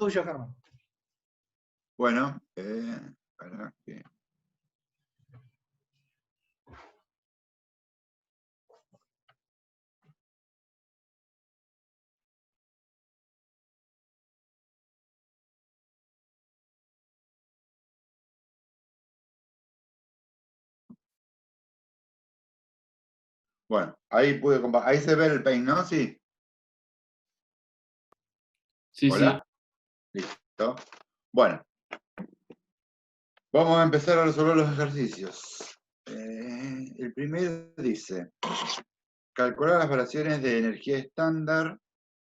tuyo, Germán. Bueno, para que... Bueno, ahí ahí se ve el paint, ¿no? Sí. Sí, ¿Hola? Sí. Listo. Bueno, vamos a empezar a resolver los ejercicios. El primero dice, calcular las variaciones de energía estándar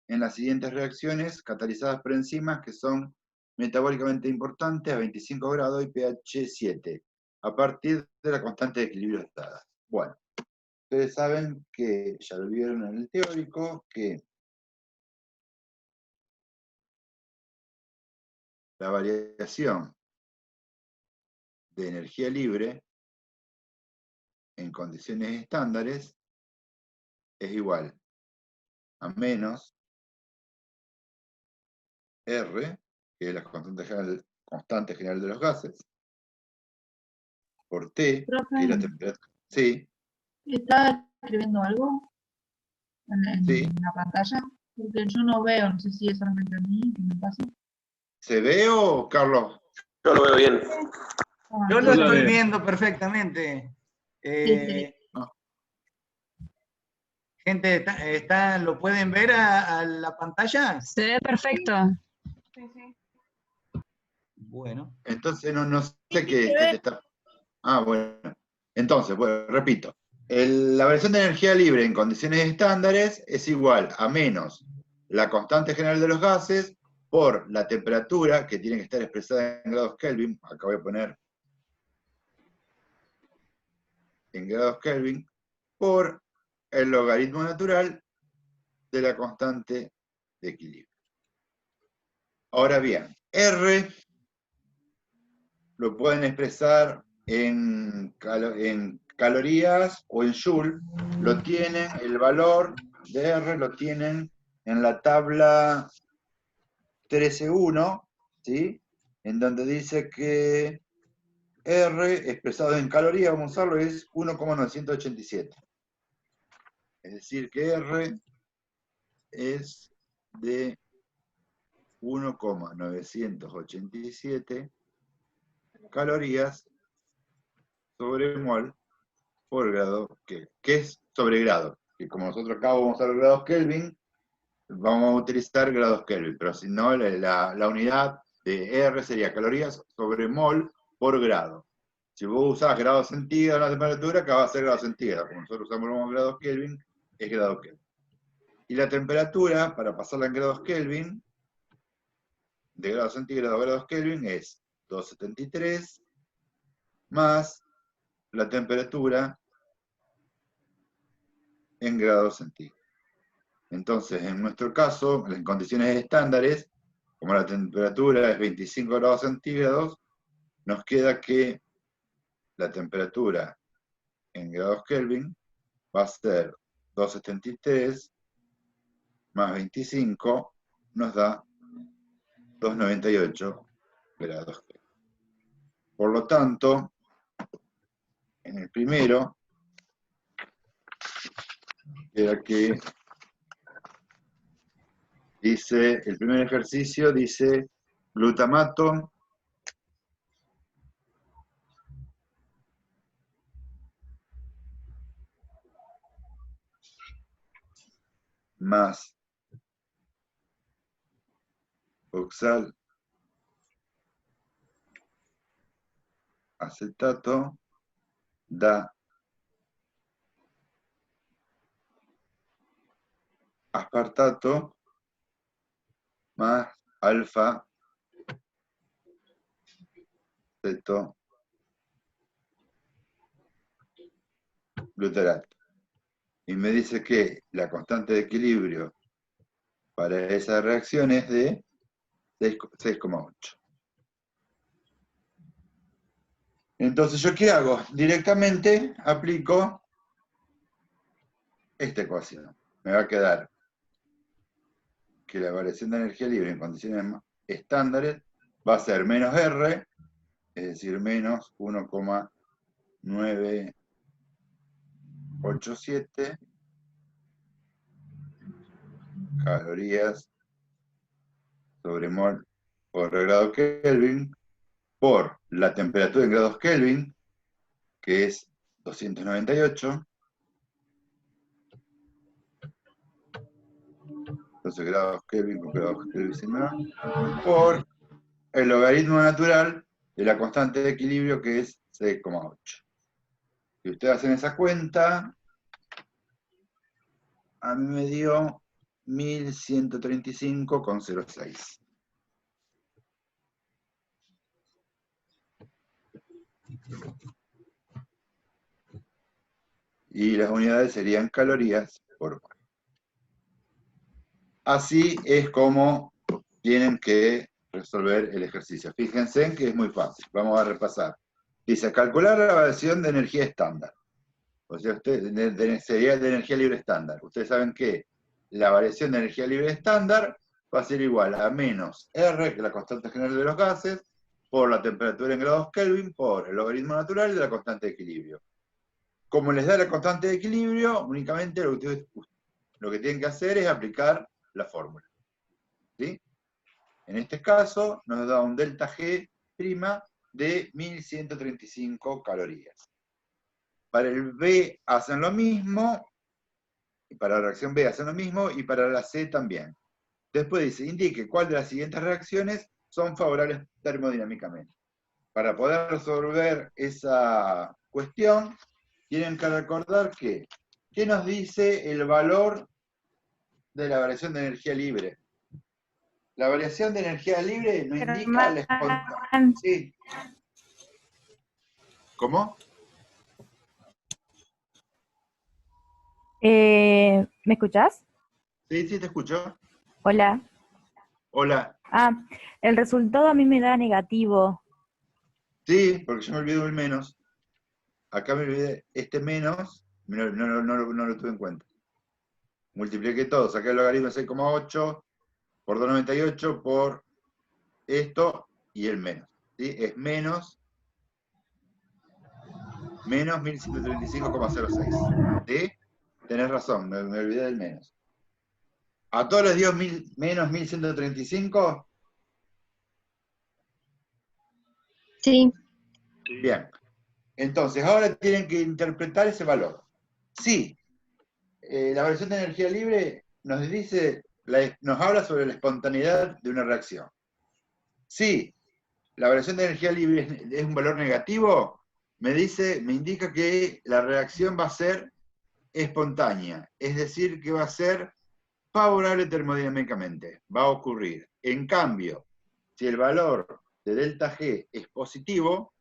en las siguientes reacciones catalizadas por enzimas que son metabólicamente importantes a 25 grados y pH 7, a partir de la constante de equilibrio dada. Bueno, ustedes saben que, ya lo vieron en el teórico, que la variación de energía libre en condiciones estándares es igual a menos R, que es la constante general de los gases, por T, Profe, que es la temperatura. Sí, ¿está escribiendo algo en sí. la pantalla? Porque yo no veo, no sé si es solamente a mí, ¿qué me pasa? ¿Se ve o, Carlos? Yo lo veo bien. Ah, Yo lo Yo la estoy veo. viendo perfectamente. sí. No. Gente, ¿lo pueden ver a la pantalla? Se ve perfecto. Bueno. Entonces no sé qué te está... Ah, bueno. Entonces, bueno, repito. La variación de energía libre en condiciones estándares es igual a menos la constante general de los gases por la temperatura, que tiene que estar expresada en grados Kelvin. Acá voy a poner en grados Kelvin, por el logaritmo natural de la constante de equilibrio. Ahora bien, R lo pueden expresar en calorías o en joule. Lo tienen, el valor de R lo tienen en la tabla 13.1, ¿sí? En donde dice que R expresado en calorías, vamos a usarlo, es 1,987. Es decir, que R es de 1,987 calorías sobre mol por grado Kelvin. ¿Qué es sobre grado? Que como nosotros acá vamos a usar grados Kelvin, vamos a utilizar grados Kelvin, pero si no, la unidad de R sería calorías sobre mol por grado. Si vos usás grados centígrados en la temperatura, acá va a ser grados centígrados. Como nosotros usamos grados Kelvin, es grado Kelvin. Y la temperatura, para pasarla en grados Kelvin, de grados centígrados a grados Kelvin, es 273 más la temperatura en grados centígrados. Entonces, en nuestro caso, en condiciones estándares, como la temperatura es 25 grados centígrados, nos queda que la temperatura en grados Kelvin va a ser 273 más 25, nos da 298 grados Kelvin. Por lo tanto, en el primero, queda que dice, el primer ejercicio dice glutamato más oxal acetato da aspartato más alfa ceto glutarato. Y me dice que la constante de equilibrio para esa reacción es de 6,8. Entonces, ¿yo qué hago? Directamente aplico esta ecuación. Me va a quedar que la variación de energía libre en condiciones estándares va a ser menos R, es decir, menos 1,987 calorías sobre mol por grado Kelvin, por la temperatura en grados Kelvin, que es 298. Entonces grados Kelvin con grados Kelvin por el logaritmo natural de la constante de equilibrio, que es 6,8. Si ustedes hacen esa cuenta, a mí me dio 1135,06. Y las unidades serían calorías por mol. Así es como tienen que resolver el ejercicio. Fíjense en que es muy fácil. Vamos a repasar. Dice, calcular la variación de energía estándar. O sea, sería de energía libre estándar. Ustedes saben que la variación de energía libre estándar va a ser igual a menos R, que es la constante general de los gases, por la temperatura en grados Kelvin, por el logaritmo natural de la constante de equilibrio. Como les da la constante de equilibrio, únicamente lo que tienen que hacer es aplicar la fórmula. ¿Sí? En este caso nos da un delta G' de 1135 calorías. Para el B hacen lo mismo, y para la reacción B hacen lo mismo, y para la C también. Después dice, indique cuál de las siguientes reacciones son favorables termodinámicamente. Para poder resolver esa cuestión, tienen que recordar que, ¿qué nos dice el valor de la variación de energía libre? La variación de energía libre nos indica la espontaneidad. Sí. ¿Cómo? ¿Me escuchás? Sí, sí, te escucho. Hola. Hola. El resultado a mí me da negativo. Sí, porque yo me olvido el menos. Acá me olvidé este menos, no lo tuve en cuenta. Multipliqué todo, saqué el logaritmo de 6,8 por 298 por esto y el menos. ¿Sí? Es menos 1135,06. ¿Sí? Tenés razón, me olvidé del menos. ¿A todos les dio menos 1135? Sí. Bien. Entonces, ahora tienen que interpretar ese valor. Sí, la variación de energía libre nos dice, nos habla sobre la espontaneidad de una reacción. Sí, la variación de energía libre es un valor negativo, me indica que la reacción va a ser espontánea, es decir, que va a ser favorable termodinámicamente, va a ocurrir. En cambio, si el valor de delta G es positivo,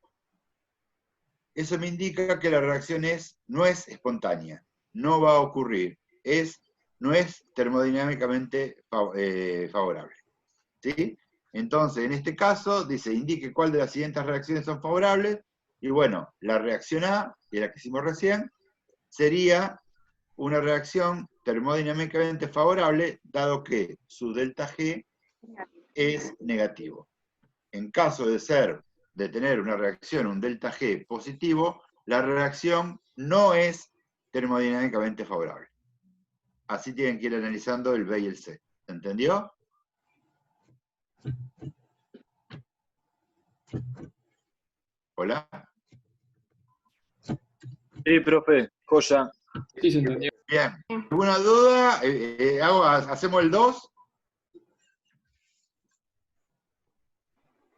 eso me indica que la reacción no es espontánea, no va a ocurrir, no es termodinámicamente favorable. ¿Sí? Entonces, en este caso, dice, indique cuál de las siguientes reacciones son favorables, y bueno, la reacción A, que es la que hicimos recién, sería una reacción termodinámicamente favorable, dado que su delta G es negativo. En caso de tener una reacción, un delta G positivo, la reacción no es termodinámicamente favorable. Así tienen que ir analizando el B y el C. ¿Se entendió? ¿Hola? Sí, profe, joya. Sí, se entendió. Bien. ¿Alguna duda? ¿Hacemos el 2?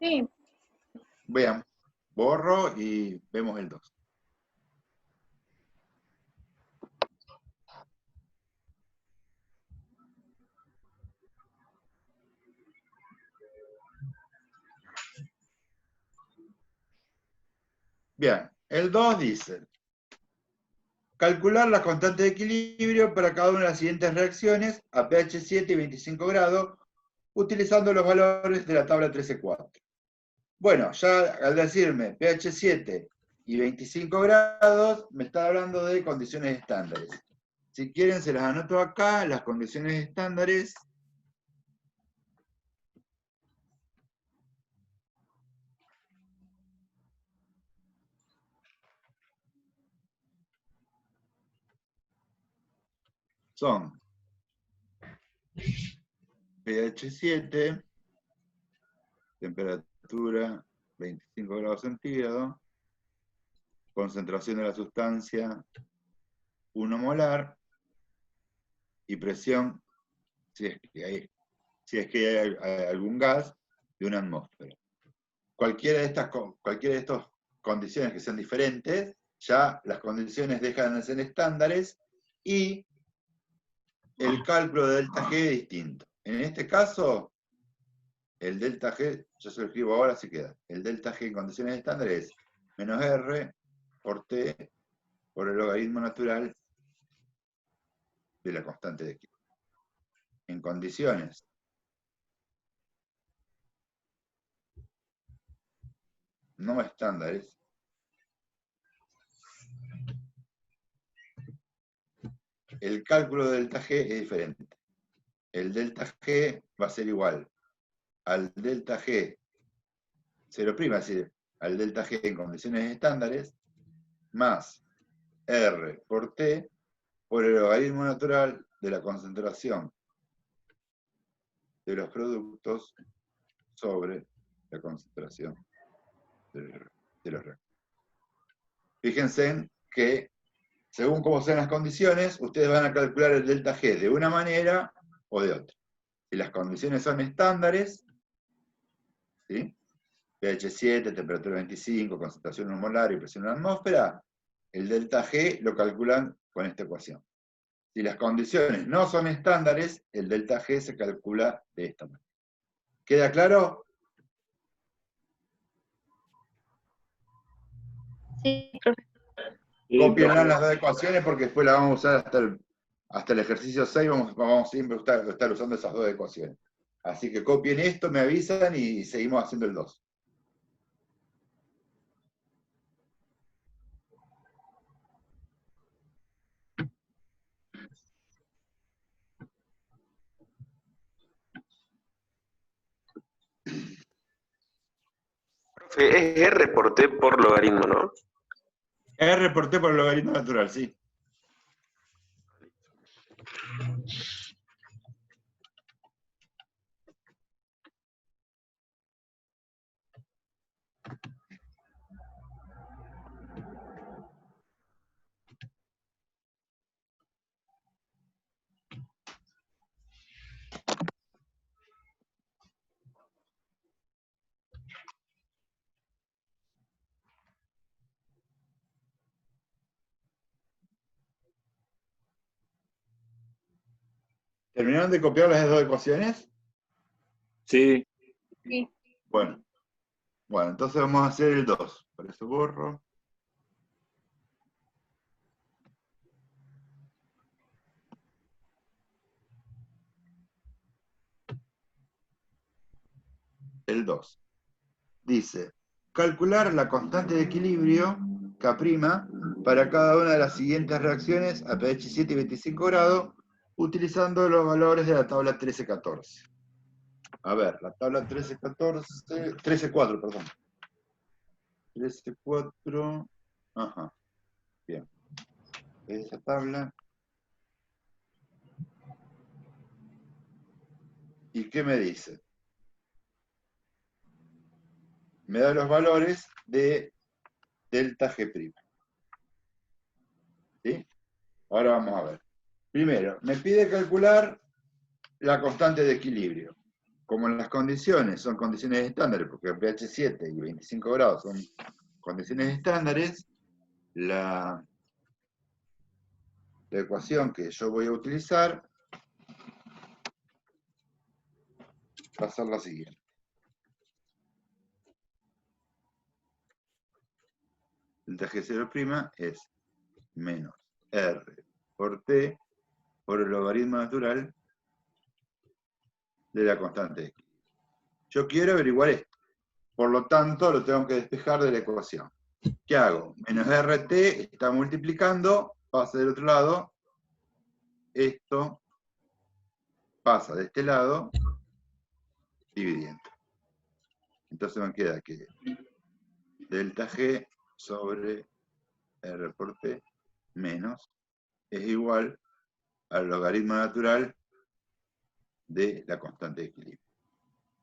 Sí. Vean, borro y vemos el 2. Bien, el 2 dice, calcular la constante de equilibrio para cada una de las siguientes reacciones a pH 7 y 25 grados, utilizando los valores de la tabla 13.4. Bueno, ya al decirme pH 7 y 25 grados, me está hablando de condiciones estándares. Si quieren, se las anoto acá, las condiciones estándares son pH 7, temperatura 25 grados centígrados, concentración de la sustancia 1 molar y presión, si es que hay algún gas, de una atmósfera. Cualquiera de estas condiciones que sean diferentes, ya las condiciones dejan de ser estándares y el cálculo de delta G es distinto. En este caso, el delta G, yo se lo escribo ahora, así queda. El delta G en condiciones estándares es menos R por T por el logaritmo natural de la constante de equilibrio. En condiciones no estándares, el cálculo del delta G es diferente. El delta G va a ser igual al delta G 0', es decir, al delta G en condiciones estándares, más R por T por el logaritmo natural de la concentración de los productos sobre la concentración de los reactivos. Fíjense que, según cómo sean las condiciones, ustedes van a calcular el delta G de una manera o de otra. Si las condiciones son estándares, ¿sí? pH 7, temperatura 25, concentración 1 molar y presión en la atmósfera, el delta G lo calculan con esta ecuación. Si las condiciones no son estándares, el delta G se calcula de esta manera. ¿Queda claro? Sí, profe. Sí, Cópienla profe. las dos ecuaciones porque después la vamos a usar hasta el ejercicio 6, vamos siempre a estar usando esas dos ecuaciones. Así que copien esto, me avisan y seguimos haciendo el 2. Profe, es R por T por logaritmo, ¿no? R por T por el logaritmo natural, sí. ¿Terminaron de copiar las dos ecuaciones? Sí, Sí. Bueno, entonces vamos a hacer el 2. Por eso borro. El 2. Dice, calcular la constante de equilibrio, K', para cada una de las siguientes reacciones a pH 7 y 25 grados, utilizando los valores de la tabla 13-14. A ver, la tabla 13-14, 13-4, perdón. 13-4, ajá, bien. Esa tabla. ¿Y qué me dice? Me da los valores de delta G'. ¿Sí? Ahora vamos a ver. Primero, me pide calcular la constante de equilibrio. Como las condiciones son condiciones estándares, porque pH 7 y 25 grados son condiciones estándares, la ecuación que yo voy a utilizar va a ser la siguiente. Delta G0' es menos R por T por el logaritmo natural de la constante de equilibrio. Yo quiero averiguar esto. Por lo tanto, lo tengo que despejar de la ecuación. ¿Qué hago? Menos RT está multiplicando, pasa del otro lado. Esto pasa de este lado, dividiendo. Entonces me queda que delta G sobre R por T menos es igual al logaritmo natural de la constante de equilibrio.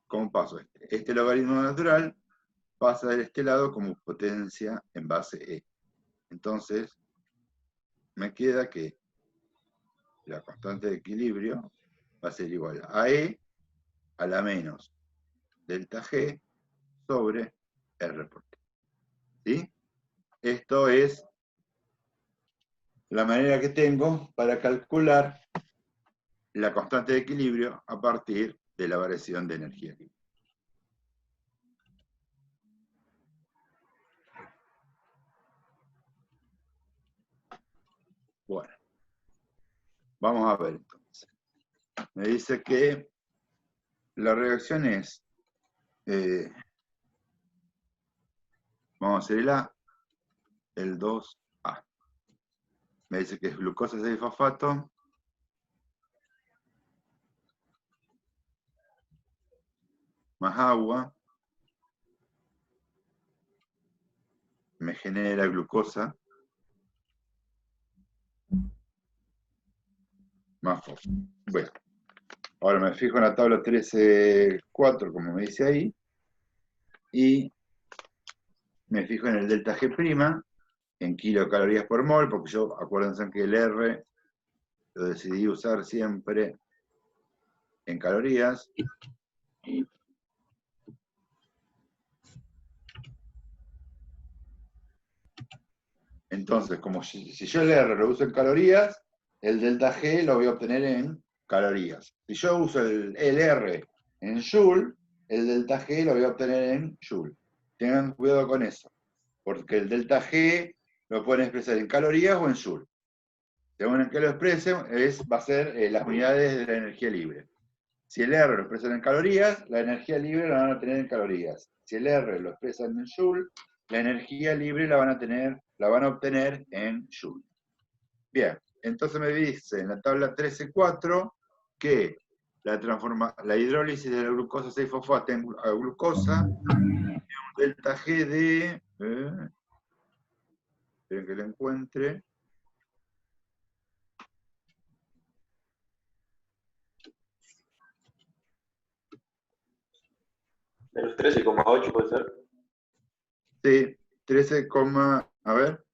¿Cómo paso este? Este logaritmo natural pasa de este lado como potencia en base E. Entonces, me queda que la constante de equilibrio va a ser igual a E a la menos delta G sobre R por T. ¿Sí? Esto es la manera que tengo para calcular la constante de equilibrio a partir de la variación de energía libre. Bueno, vamos a ver entonces. Me dice que la reacción es, vamos a hacer el A, el 2A. Me dice que es glucosa 6-fosfato más agua, me genera glucosa más fósforo. Bueno, ahora me fijo en la tabla 13.4, como me dice ahí, y me fijo en el delta G', en kilocalorías por mol, porque yo, acuérdense que el R lo decidí usar siempre en calorías. Entonces, como si yo el R lo uso en calorías, el delta G lo voy a obtener en calorías. Si yo uso el R en Joule, el delta G lo voy a obtener en Joule. Tengan cuidado con eso, porque el delta G lo pueden expresar en calorías o en Joule. Según en qué lo expresen, va a ser las unidades de la energía libre. Si el R lo expresan en calorías, la energía libre la van a tener en calorías. Si el R lo expresan en Joule, la energía libre la van a obtener en Joule. Bien, entonces me dice en la tabla 13.4 que la hidrólisis de la glucosa 6-fosfato a glucosa tiene un delta G de... esperen que lo encuentre. Menos 13,8 puede ser. Sí, 13, a ver.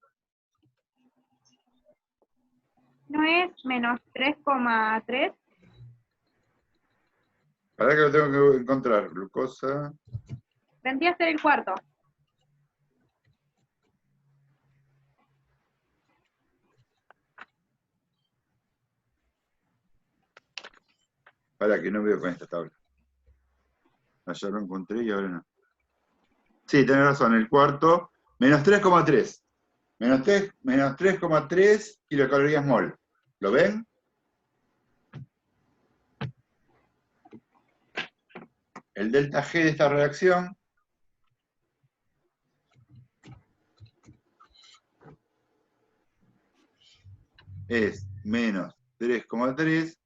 ¿No es menos 3,3? Para que lo tengo que encontrar. Glucosa. Vendría a ser el cuarto. Para que no veo con esta tabla. Ayer lo encontré y ahora no. Sí, tenés razón, el cuarto, menos 3,3. Menos 3,3 kilocalorías mol. ¿Lo ven? El delta G de esta reacción es menos 3,3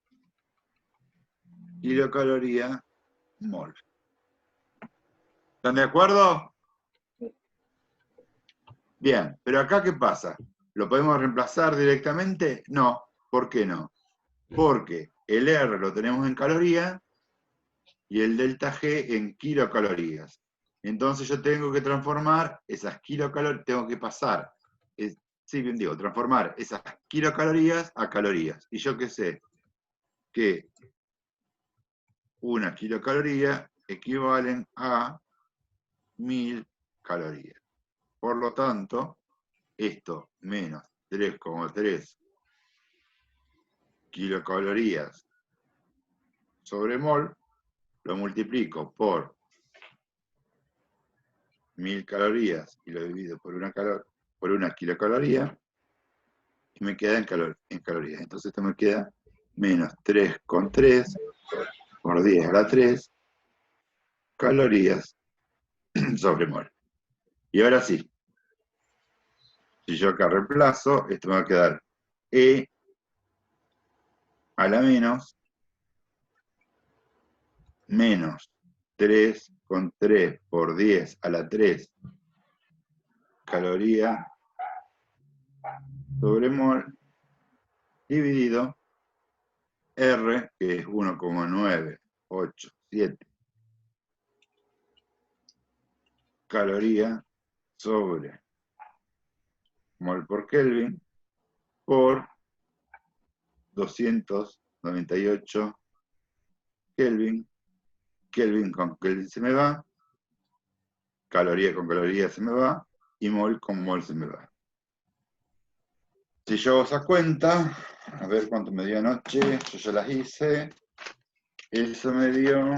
kilocalorías mol. ¿Están de acuerdo? Bien, pero acá ¿qué pasa? ¿Lo podemos reemplazar directamente? No. ¿Por qué no? Porque el R lo tenemos en calorías y el delta G en kilocalorías. Entonces yo tengo que transformar esas kilocalorías, tengo que pasar, sí, bien digo, transformar esas kilocalorías a calorías. Y yo qué sé, que una kilocaloría equivalen a 1000 calorías. Por lo tanto, esto menos 3,3 kilocalorías sobre mol, lo multiplico por 1000 calorías y lo divido por una kilocaloría y me queda en calorías. Entonces esto me queda menos 3,3 por 10 a la 3 calorías sobre mol. Y ahora sí, si yo acá reemplazo, esto me va a quedar E a la menos 3,3 por 10 a la 3 caloría sobre mol dividido R, que es 1,987 calorías sobre mol por Kelvin por 298 Kelvin. Kelvin con Kelvin se me va, caloría con caloría se me va, y mol con mol se me va. Si yo hago esa cuenta, a ver cuánto me dio anoche, yo ya las hice, eso me dio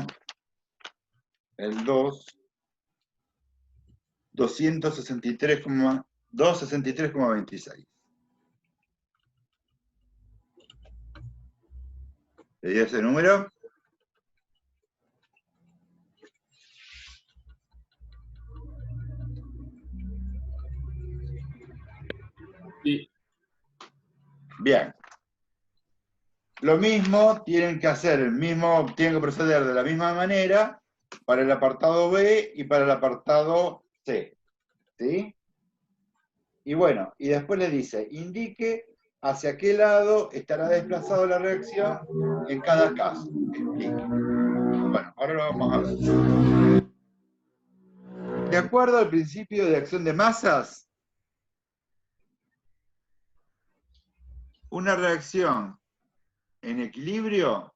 el 263,26. ¿Le di ese número? Sí. Bien. Lo mismo tienen que hacer, tienen que proceder de la misma manera para el apartado B y para el apartado C. ¿Sí? Y bueno, y después le dice, indique hacia qué lado estará desplazada la reacción en cada caso. Explique. Bueno, ahora lo vamos a ver. De acuerdo al principio de acción de masas, una reacción en equilibrio,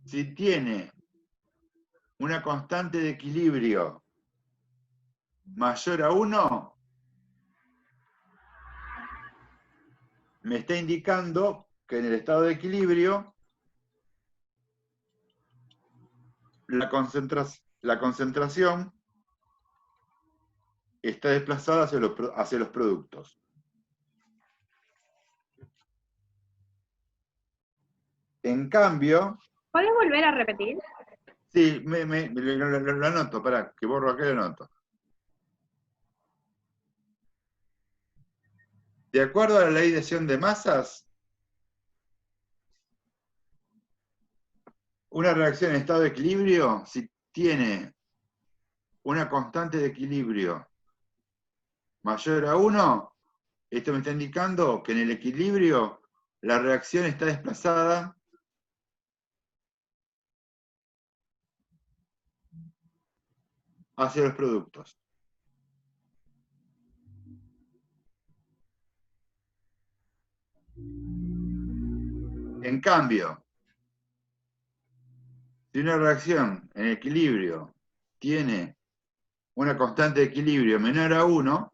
si tiene una constante de equilibrio mayor a 1, me está indicando que en el estado de equilibrio la concentración está desplazada hacia los productos. En cambio, ¿Puedes volver a repetir? sí, lo anoto, pará, que borro acá y lo anoto. De acuerdo a la ley de acción de masas, una reacción en estado de equilibrio, si tiene una constante de equilibrio mayor a 1, esto me está indicando que en el equilibrio la reacción está desplazada hacia los productos. En cambio, si una reacción en equilibrio tiene una constante de equilibrio menor a 1,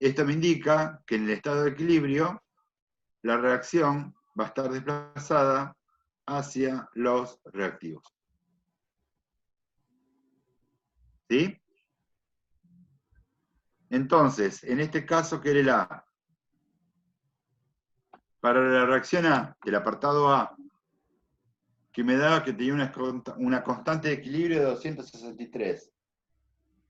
esto me indica que en el estado de equilibrio la reacción va a estar desplazada hacia los reactivos. ¿Sí? Entonces, en este caso, ¿qué era el A? Para la reacción A, del apartado A, que me daba que tenía una constante de equilibrio de 263.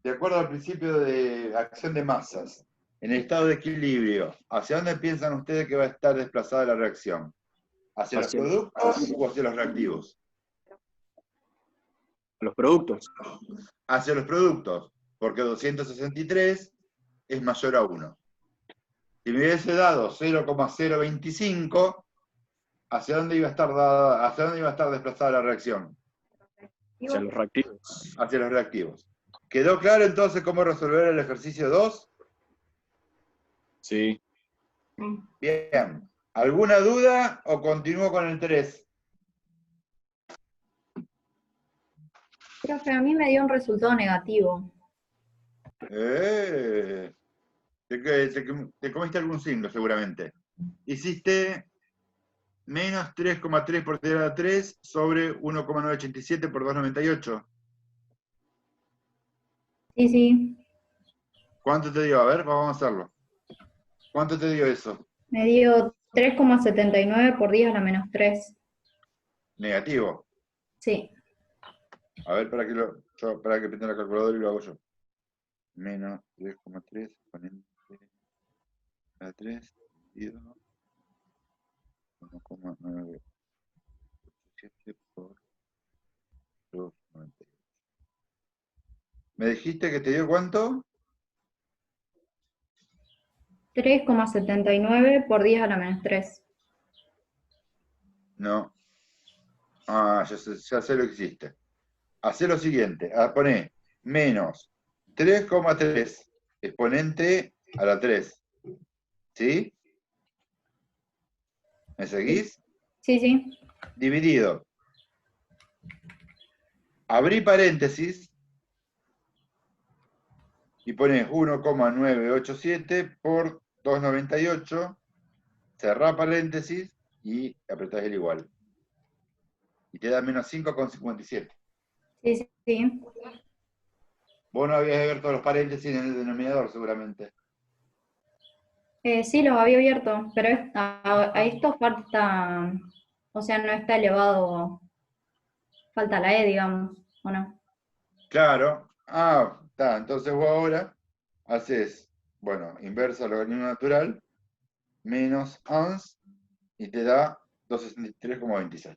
De acuerdo al principio de acción de masas, en el estado de equilibrio, ¿hacia dónde piensan ustedes que va a estar desplazada la reacción? ¿Hacia los productos o hacia los reactivos? Los productos. Hacia los productos, porque 263 es mayor a 1. Si me hubiese dado 0,025, ¿hacia dónde iba a estar desplazada la reacción? Hacia los reactivos. Hacia los reactivos. ¿Quedó claro entonces cómo resolver el ejercicio 2? Sí. Bien. ¿Alguna duda o continúo con el 3? Profe, a mí me dio un resultado negativo. Te comiste algún signo seguramente. Hiciste menos 3,3 por 10 a la 3 sobre 1,987 por 298. Sí, sí. ¿Cuánto te dio? A ver, vamos a hacerlo. ¿Cuánto te dio eso? Me dio 3,79 por 10 a la menos 3. Negativo. Sí. A ver, para que prenda la calculadora y lo hago yo. Menos 3,3 exponente a 3 dividido 1,987 por 298. ¿Me dijiste que te dio cuánto? 3,79 por 10 a la menos 3. No. Ah, ya sé lo que hiciste. Hacé lo siguiente. Poné menos 3,3 exponente a la 3. ¿Sí? ¿Me seguís? Sí. Dividido. Abrí paréntesis y pones 1,987 por 298. Cerrá paréntesis y apretás el igual. Y te da menos 5,57. Sí. Vos no habías abierto todos los paréntesis en el denominador, seguramente. Sí, los había abierto, pero a esto falta, o sea, no está elevado, falta la E, digamos, ¿o no? Claro. Ah, está. Entonces vos ahora haces, bueno, inversa logaritmo natural, menos ans, y te da 263,26.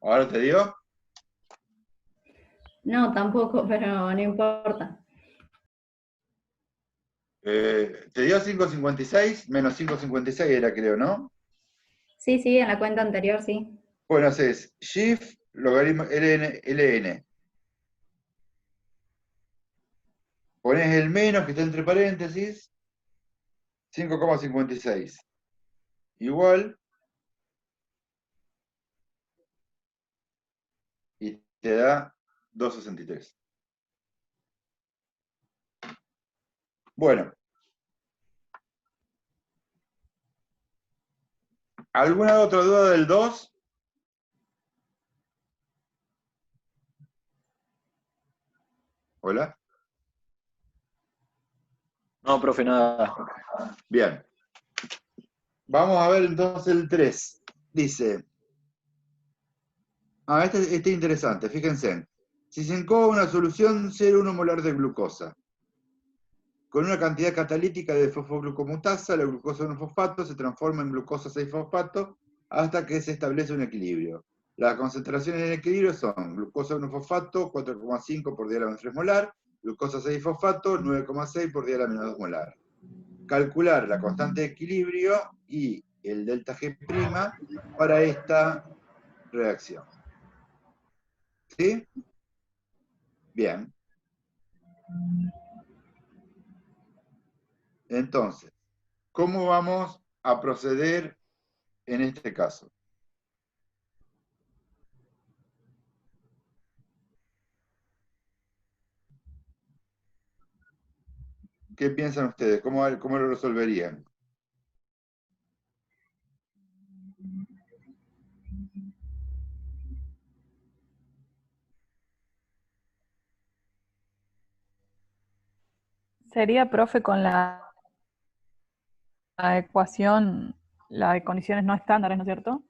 ¿Ahora te dio? No, tampoco, pero no importa. Te dio 5,56, menos 5,56 era, creo, ¿no? Sí, en la cuenta anterior, sí. Bueno, haces shift logaritmo ln. Pones el menos que está entre paréntesis, 5,56. Igual, y te da 2,63. Bueno. ¿Alguna otra duda del 2? ¿Hola? No, profe, nada. Bien. Vamos a ver entonces el 3. Dice, este es interesante, fíjense. Si se incoa una solución 0,1 molar de glucosa, con una cantidad catalítica de fosfoglucomutasa, la glucosa 1-fosfato se transforma en glucosa 6-fosfato hasta que se establece un equilibrio. Las concentraciones en equilibrio son glucosa 1-fosfato, 4,5 por 10 a la menos 3 molar, glucosa 6-fosfato, 9,6 por 10 a la menos 2 molar. Calcular la constante de equilibrio y el delta G' para esta reacción. ¿Sí? Bien. Entonces, ¿cómo vamos a proceder en este caso? ¿Qué piensan ustedes? ¿Cómo lo resolverían? Sería, profe, con la ecuación, la de condiciones no estándares, ¿no es cierto?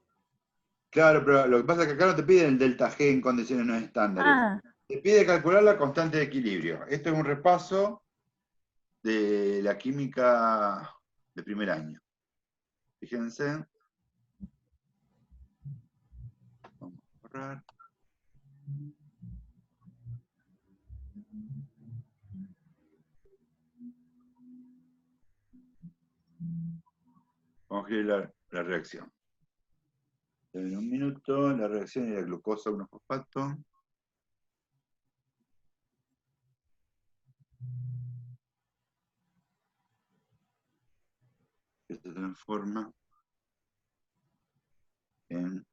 Claro, pero lo que pasa es que acá no te piden el delta G en condiciones no estándares. Ah, Te pide calcular la constante de equilibrio. Esto es un repaso de la química de primer año. Fíjense. Vamos a borrar. Vamos a escribir la reacción. En un minuto, la reacción era glucosa 1-fosfato. Que se transforma en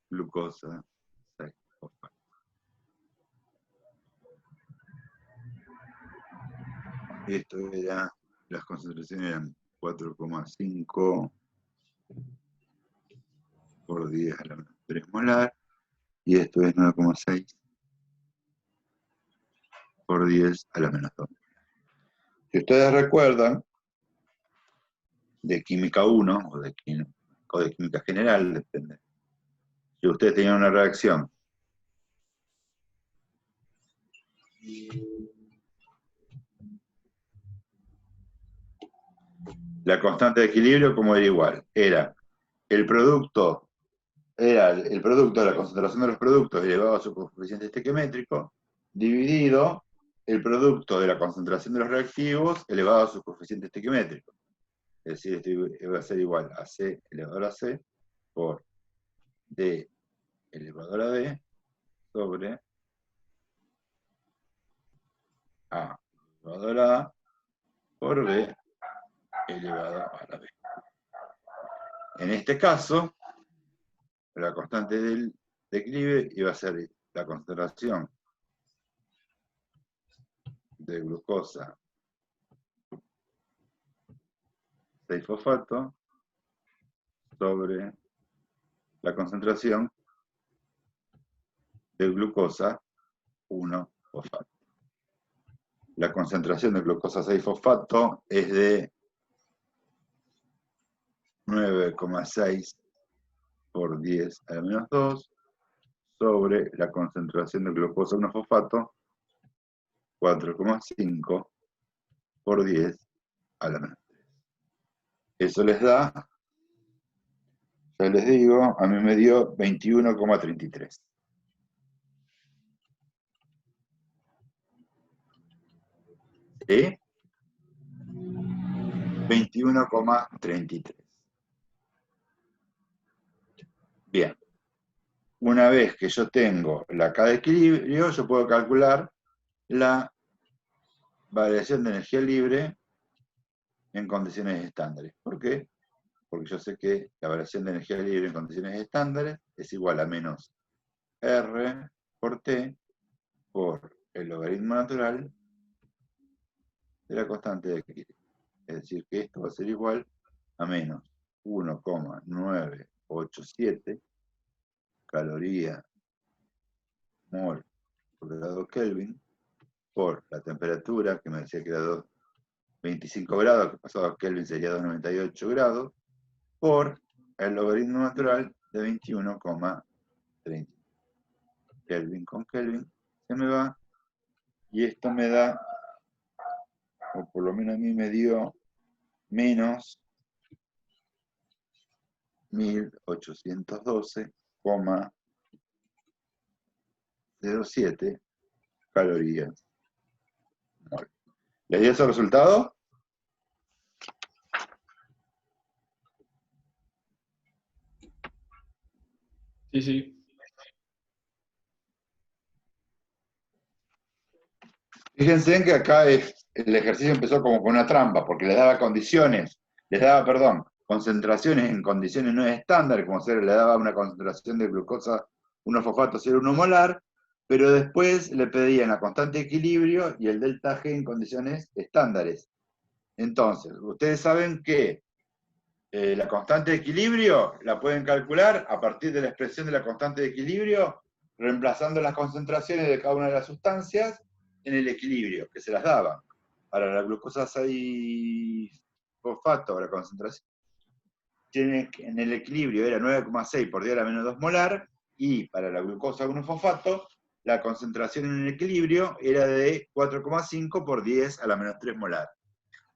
glucosa 6-fosfato. Esto era, las concentraciones eran 4,5 por 10 a la menos 3 molar, y esto es 9,6 por 10 a la menos 2. Si ustedes recuerdan, de química 1, o de química general, depende. Si ustedes tenían una reacción la constante de equilibrio, como era igual, era el producto de la concentración de los productos elevado a su coeficiente estequiométrico dividido el producto de la concentración de los reactivos elevado a su coeficiente estequiométrico. Es decir, esto va a ser igual a C elevado a C por D elevado a la D sobre A elevado a la A por B elevado a la B. En este caso, la constante del declive iba a ser la concentración de glucosa 6-fosfato sobre la concentración de glucosa 1-fosfato. La concentración de glucosa 6-fosfato es de 9,6 por 10 a la menos 2 sobre la concentración de glucosa 1-fosfato 4,5 por 10 a la menos 3. Eso les da, ya les digo, a mí me dio 21,33. ¿Sí? 21,33. Bien. Una vez que yo tengo la K de equilibrio, yo puedo calcular la variación de energía libre en condiciones estándares. ¿Por qué? Porque yo sé que la variación de energía libre en condiciones estándares es igual a menos R por T por el logaritmo natural de la constante de equilibrio. Es decir, que esto va a ser igual a menos 1,987 calorías mol por grado Kelvin por la temperatura, que me decía que era 25 grados, que pasado a Kelvin sería 298 grados, por el logaritmo natural de 21,30. Kelvin con Kelvin se me va, y esto me da, o por lo menos a mí me dio, menos 1812,07 calorías mol. ¿Le dio ese resultado? Sí, sí. Fíjense en que acá el ejercicio empezó como con una trampa, porque les daba concentraciones en condiciones no estándar, como le daba una concentración de glucosa 1-fosfato 0,1 molar, pero después le pedían la constante de equilibrio y el delta G en condiciones estándares. Entonces, ustedes saben que la constante de equilibrio la pueden calcular a partir de la expresión de la constante de equilibrio, reemplazando las concentraciones de cada una de las sustancias en el equilibrio, que se las daban. Para la glucosa 6-fosfato, la concentración en el equilibrio era 9,6 por 10 a la menos 2 molar, y para la glucosa 1-fosfato, la concentración en el equilibrio era de 4,5 por 10 a la menos 3 molar.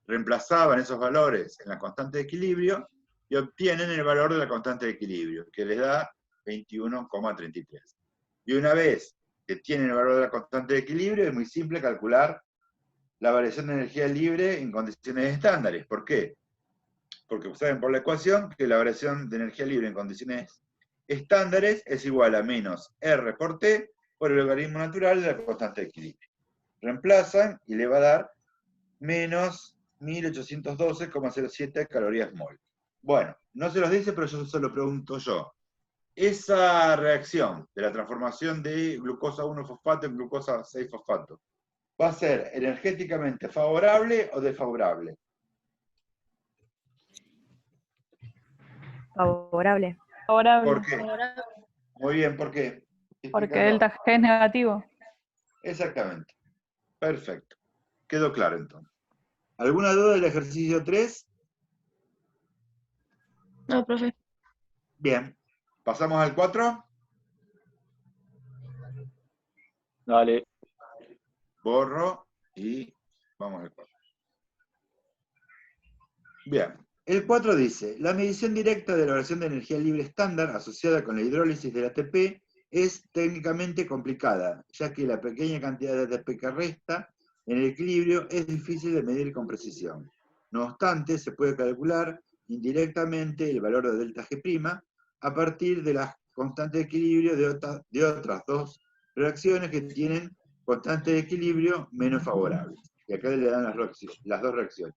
Reemplazaban esos valores en la constante de equilibrio y obtienen el valor de la constante de equilibrio, que les da 21,33. Y una vez que tienen el valor de la constante de equilibrio, es muy simple calcular la variación de energía libre en condiciones estándares. ¿Por qué? Porque saben por la ecuación que la variación de energía libre en condiciones estándares es igual a menos R por T por el logaritmo natural de la constante de equilibrio. Reemplazan y le va a dar menos 1812,07 calorías mol. Bueno, no se los dice, pero yo se lo pregunto yo. Esa reacción de la transformación de glucosa 1-fosfato en glucosa 6-fosfato, ¿va a ser energéticamente favorable o desfavorable? Favorable. Favorable. ¿Por qué? Muy bien, ¿por qué? Porque delta G es negativo. Exactamente. Perfecto. Quedó claro entonces. ¿Alguna duda del ejercicio 3? No, profe. Bien. ¿Pasamos al 4? Dale. Borro y vamos al 4. Bien. El 4 dice, la medición directa de la variación de energía libre estándar asociada con la hidrólisis del ATP es técnicamente complicada, ya que la pequeña cantidad de ATP que resta en el equilibrio es difícil de medir con precisión. No obstante, se puede calcular indirectamente el valor de delta G' a partir de la constante de equilibrio de otras dos reacciones que tienen constante de equilibrio menos favorables. Y acá le dan las dos reacciones.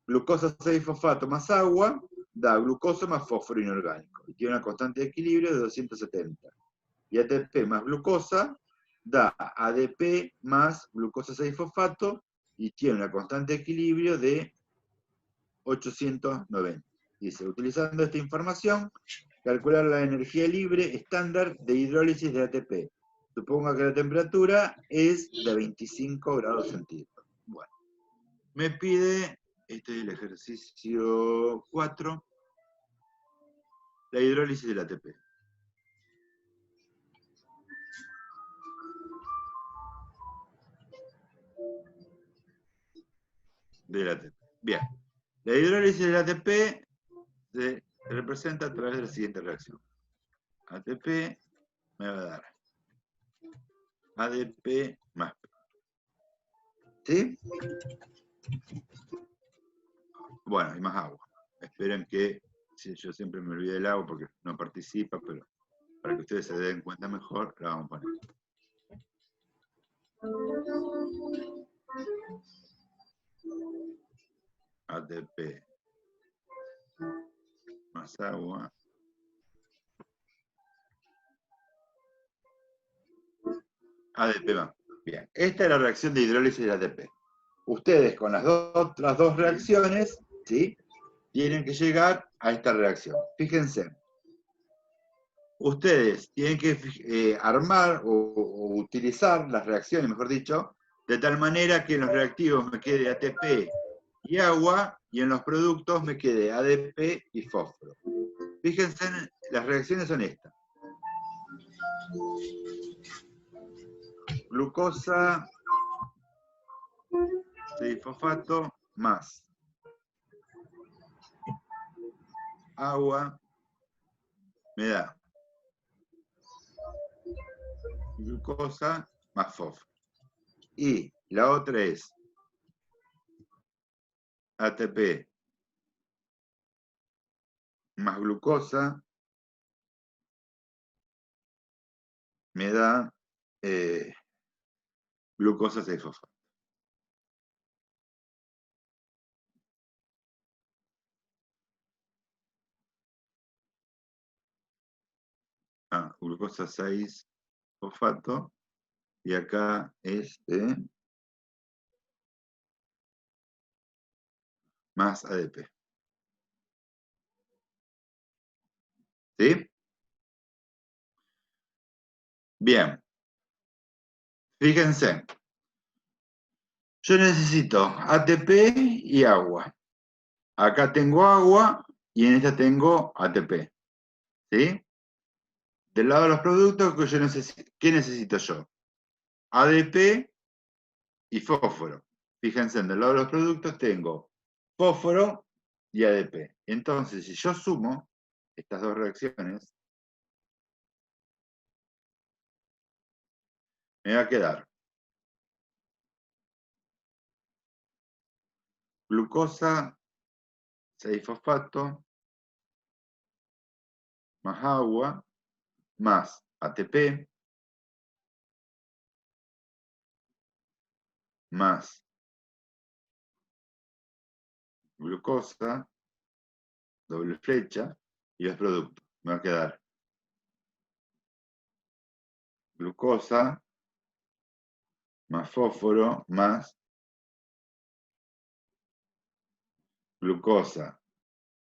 Glucosa 6-fosfato más agua da glucosa más fósforo inorgánico. Y tiene una constante de equilibrio de 270. Y ATP más glucosa da ADP más glucosa 6-fosfato y tiene una constante de equilibrio de 890. Dice, utilizando esta información, calcular la energía libre estándar de hidrólisis de ATP. Suponga que la temperatura es de 25 grados centígrados. Bueno, me pide, este es el ejercicio 4, la hidrólisis del ATP. Del ATP. Bien. La hidrólisis del ATP se representa a través de la siguiente reacción. ATP me va a dar ADP más P. ¿Sí? Bueno, y más agua. Esperen que, si yo siempre me olvidé del agua porque no participa, pero para que ustedes se den cuenta mejor, la vamos a poner. ATP más agua. ADP más. Bien, esta es la reacción de hidrólisis del ATP. Ustedes con las otras dos reacciones, ¿sí?, tienen que llegar a esta reacción. Fíjense, ustedes tienen que armar o utilizar las reacciones, mejor dicho, de tal manera que en los reactivos me quede ATP y agua, y en los productos me quede ADP y fósforo. Fíjense, las reacciones son estas. Glucosa, 6-fosfato más agua me da glucosa más fósforo. Y la otra es ATP más glucosa me da glucosa 6-fosfato. Glucosa 6-fosfato, y acá es más ADP. ¿Sí? Bien. Fíjense. Yo necesito ATP y agua. Acá tengo agua y en esta tengo ATP. ¿Sí? Del lado de los productos, ¿qué necesito yo? ADP y fósforo. Fíjense, del lado de los productos tengo fósforo y ADP. Entonces, si yo sumo estas dos reacciones, me va a quedar glucosa 6-fosfato más agua más ATP más glucosa, doble flecha, y los productos. Me va a quedar glucosa más fósforo más glucosa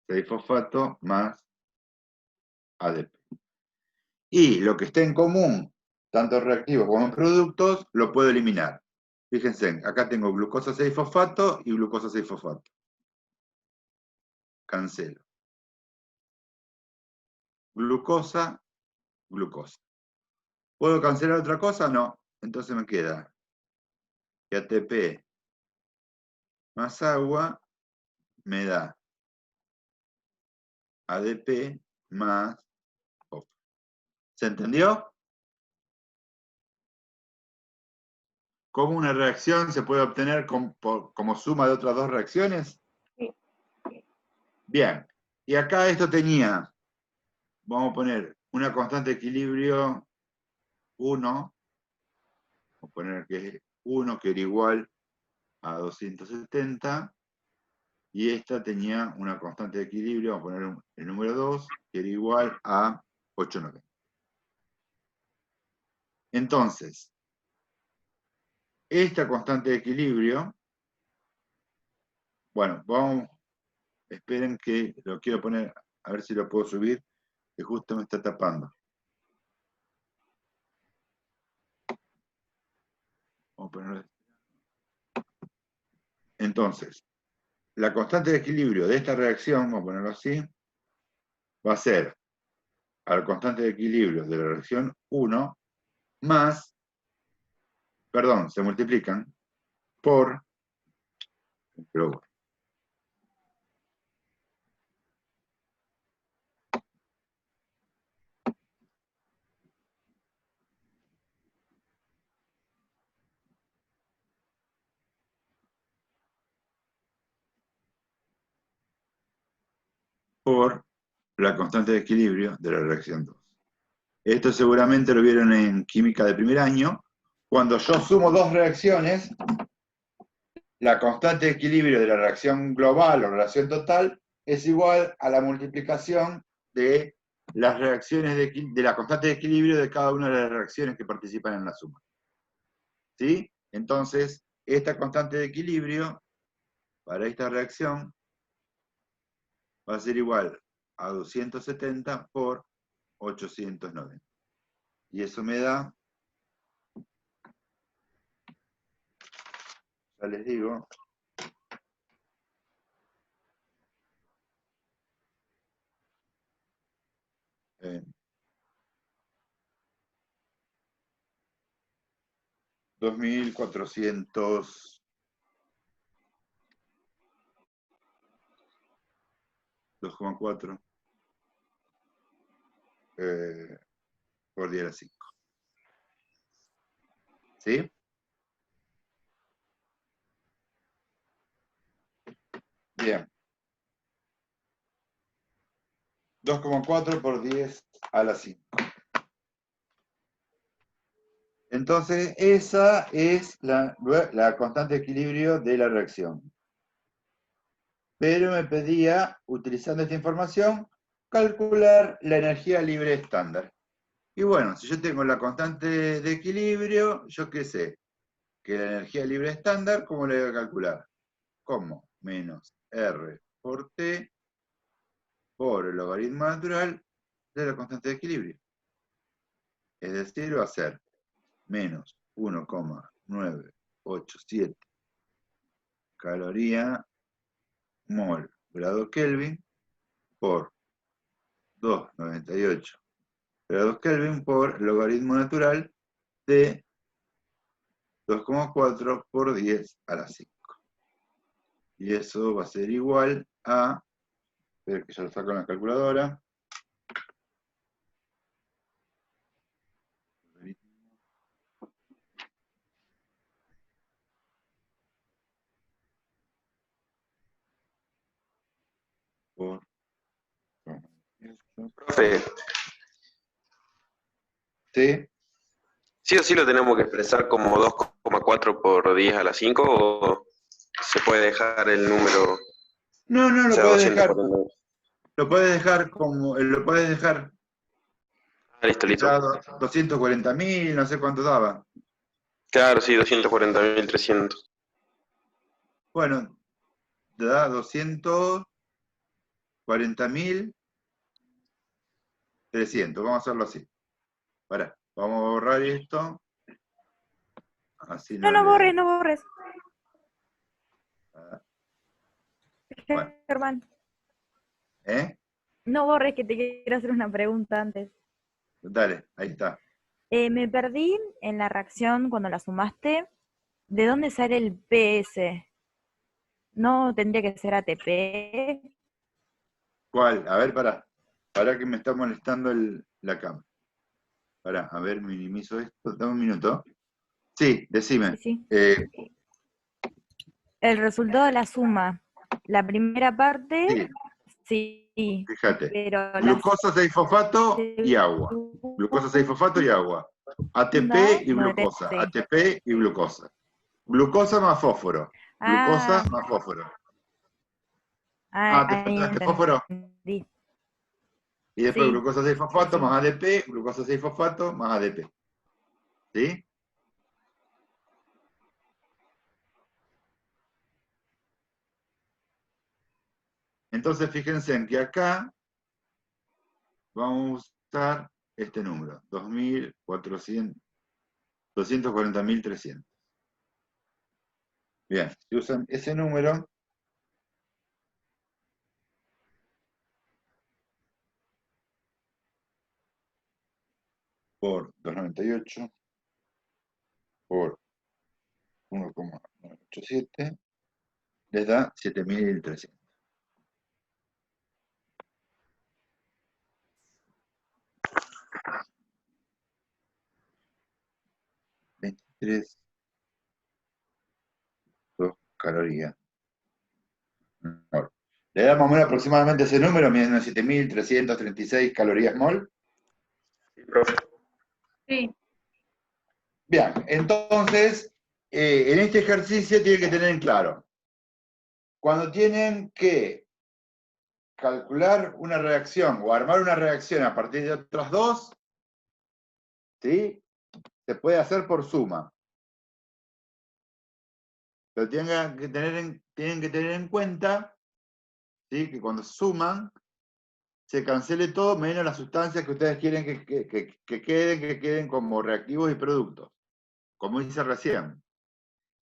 6-fosfato más ADP. Y lo que esté en común, tanto reactivos como en productos, lo puedo eliminar. Fíjense, acá tengo glucosa 6-fosfato y glucosa 6-fosfato. Cancelo. Glucosa, glucosa. ¿Puedo cancelar otra cosa? No. Entonces me queda que ATP más agua me da ADP más fósforo. ¿Se entendió? cómo una reacción se puede obtener como suma de otras dos reacciones? Sí. Bien. Y acá esto tenía, vamos a poner una constante de equilibrio 1, vamos a poner que es 1, que era igual a 270, y esta tenía una constante de equilibrio, vamos a poner el número 2, que era igual a 890. Entonces, esta constante de equilibrio, bueno, esperen que lo quiero poner, a ver si lo puedo subir, que justo me está tapando. Vamos a ponerlo. Entonces, la constante de equilibrio de esta reacción, vamos a ponerlo así, va a ser a la constante de equilibrio de la reacción 1 más, perdón, se multiplican por, pero, por la constante de equilibrio de la reacción 2. Esto seguramente lo vieron en química de primer año. Cuando yo sumo dos reacciones, la constante de equilibrio de la reacción global o reacción total es igual a la multiplicación de las reacciones de la constante de equilibrio de cada una de las reacciones que participan en la suma. ¿Sí? Entonces, esta constante de equilibrio para esta reacción va a ser igual a 270 por 890. Y eso me da, ya les digo, eh, 2400, 2,4 por 10 a la 5. ¿Sí? Bien. 2,4 por 10 a la 5. Entonces, esa es la constante de equilibrio de la reacción. Pero me pedía, utilizando esta información, calcular la energía libre estándar. Y bueno, si yo tengo la constante de equilibrio, yo qué sé, que la energía libre estándar, ¿cómo la voy a calcular? ¿Cómo? Menos R por T por el logaritmo natural de la constante de equilibrio. Es decir, va a ser menos 1,987 caloría mol grado Kelvin por 2,98 grados Kelvin por logaritmo natural de 2,4 por 10 a la 5. Y eso va a ser igual a, espero que yo lo saco en la calculadora, por... Profe, ¿Sí? ¿sí o sí lo tenemos que expresar como 2,4 por 10 a la 5 o se puede dejar el número, No, o lo sea, puedes dejar. 240? Lo puedes dejar como, lo puedes dejar, Ah, listo, listo. 240.000, no sé cuánto daba. Claro, sí, 240.300. Bueno, te da 240.300, vamos a hacerlo así. Pará, vamos a borrar esto. Así No, no no borres, le... no borres. Bueno, Germán, ¿eh? no borres que te quiero hacer una pregunta antes. Dale, ahí está. Me perdí en la reacción cuando la sumaste. ¿De dónde sale el PS? ¿No tendría que ser ATP? ¿Cuál? A ver, pará que me está molestando la cámara. Pará, a ver, minimizo esto, dame un minuto. Sí, decime. Sí. El resultado de la suma. La primera parte, sí, Fíjate. pero la Glucosa, 6-fosfato y agua. Glucosa, 6-fosfato y agua. ATP y glucosa. ATP y glucosa. Glucosa más fósforo. Glucosa más fósforo. ¿te faltaste fósforo? Entendí. Y después Sí, glucosa 6-fosfato sí. más ADP, glucosa 6-fosfato más ADP. ¿Sí? Entonces fíjense en que acá vamos a usar este número, 240.300. Bien, si usan ese número, por 298 por 1,987 les da 7.300. 23 calorías. Le da más o menos aproximadamente ese número, midiendo 7.336 calorías mol. Sí, profe. Sí. Bien, entonces, en este ejercicio tienen que tener en claro, cuando tienen que calcular una reacción o armar una reacción a partir de otras dos, ¿sí? Se puede hacer por suma. Pero tienen que tener en cuenta, ¿sí? Que cuando suman, se cancele todo menos las sustancias que ustedes quieren que queden como reactivos y productos, como dice recién.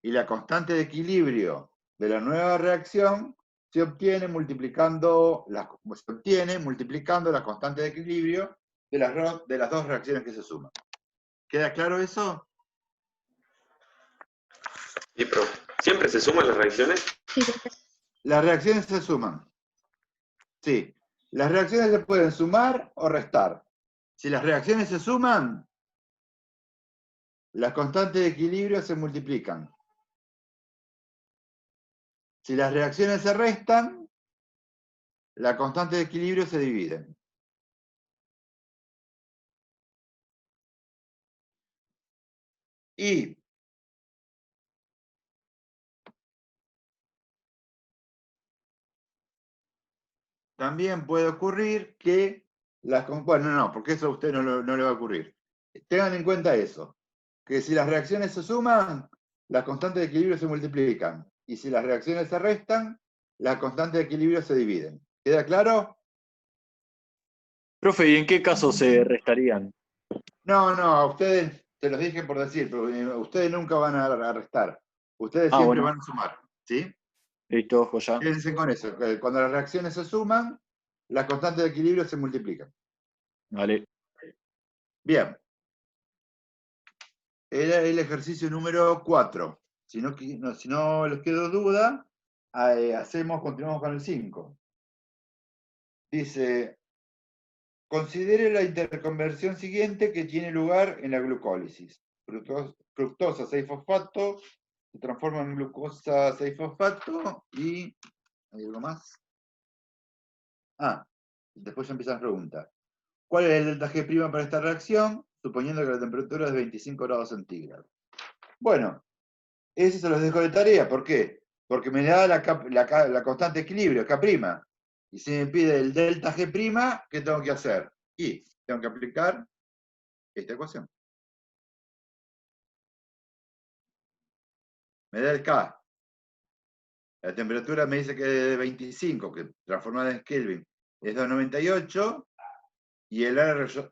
Y la constante de equilibrio de la nueva reacción se obtiene multiplicando la constante de equilibrio de las dos reacciones que se suman. ¿Queda claro eso? Sí, profe. ¿Siempre se suman las reacciones? Sí. Las reacciones se suman. Sí. Las reacciones se pueden sumar o restar. Si las reacciones se suman, las constantes de equilibrio se multiplican. Si las reacciones se restan, la constante de equilibrio se dividen. Y también puede ocurrir que bueno, no, porque eso a usted no le va a ocurrir. Tengan en cuenta eso, que si las reacciones se suman, las constantes de equilibrio se multiplican. Y si las reacciones se restan, las constantes de equilibrio se dividen. ¿Queda claro? Profe, ¿y en qué caso se restarían? No, a ustedes, te los dije por decir, pero ustedes nunca van a restar. Ustedes siempre Bueno, van a sumar, ¿sí? listo, ojo ya. Quédense con eso. Que cuando las reacciones se suman, las constantes de equilibrio se multiplican. Vale. Bien. Era el ejercicio número 4. Si no les quedó duda, continuamos con el 5. Dice, considere la interconversión siguiente que tiene lugar en la glucólisis. Fructosa 6-fosfato se transforma en glucosa 6-fosfato y... ¿hay algo más? Después ya empiezan las preguntas. ¿Cuál es el delta G' para esta reacción? Suponiendo que la temperatura es de 25 grados centígrados. Bueno, ese se los dejo de tarea. ¿Por qué? Porque me da la constante de equilibrio, K'. Y si me pide el delta G', ¿qué tengo que hacer? Y tengo que aplicar esta ecuación. Me da el K. La temperatura me dice que es de 25, que transformada en Kelvin es 298. Y el R yo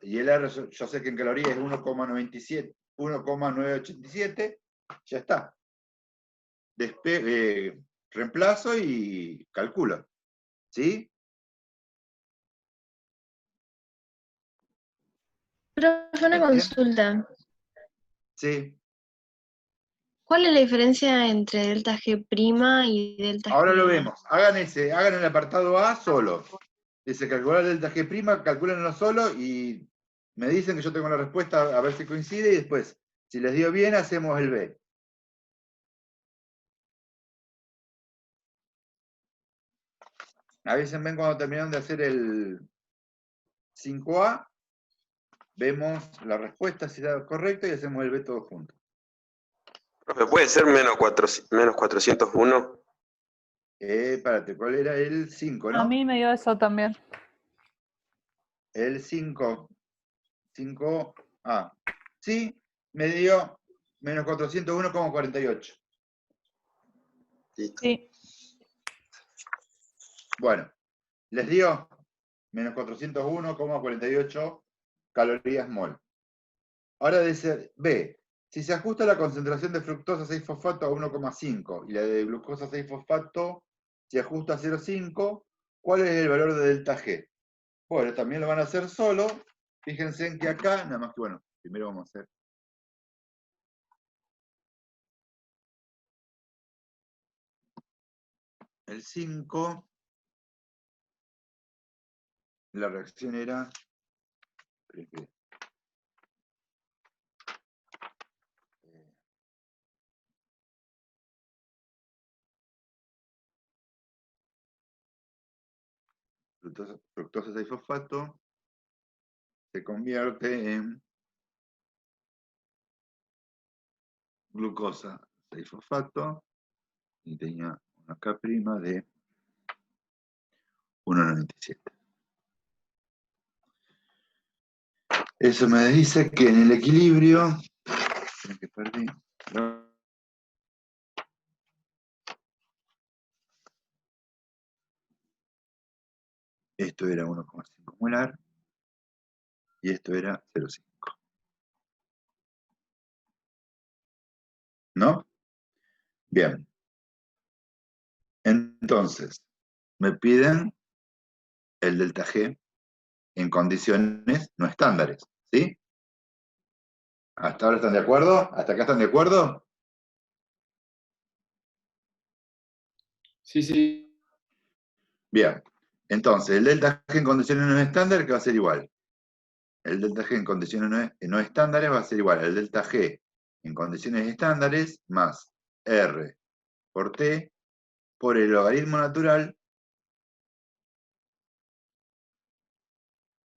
sé que en calorías es 1,987. Ya está. Reemplazo y calculo. ¿Sí? Profe, una consulta. Sí. ¿Cuál es la diferencia entre delta G' y delta G? Ahora lo vemos. Hagan el apartado A solo. Dice calcular el delta G', calcúlenlo solo y me dicen que yo tengo la respuesta a ver si coincide y después Si les dio bien, hacemos el B. Avísenme cuando terminaron de hacer el 5A, vemos la respuesta si está correcta y hacemos el B todo junto. Profe, ¿puede ser menos 401? Espérate, ¿cuál era el 5, no? A mí me dio eso también. El 5. 5A. Sí, me dio menos 401,48. Sí. Bueno, les dio menos 401,48 calorías mol. Ahora dice B, si se ajusta la concentración de fructosa 6-fosfato a 1,5 y la de glucosa 6-fosfato se ajusta a 0,5, ¿cuál es el valor de delta G? Bueno, también lo van a hacer solo. Fíjense en que acá, nada más que bueno, primero vamos a hacer. El 5, la reacción era fructosa 6-fosfato se convierte en glucosa 6-fosfato y tenía una K' de 1,97. Eso me dice que en el equilibrio, que perdí, esto era 1,5 molar y esto era 0,5. ¿No? Bien. Entonces, me piden el delta G en condiciones no estándares, ¿sí? ¿Hasta ahora están de acuerdo? ¿Hasta acá están de acuerdo? Sí, sí. Bien. Entonces, el delta G en condiciones no estándares que va a ser igual. El delta G en condiciones no estándares va a ser igual al delta G en condiciones estándares más R por T por el logaritmo natural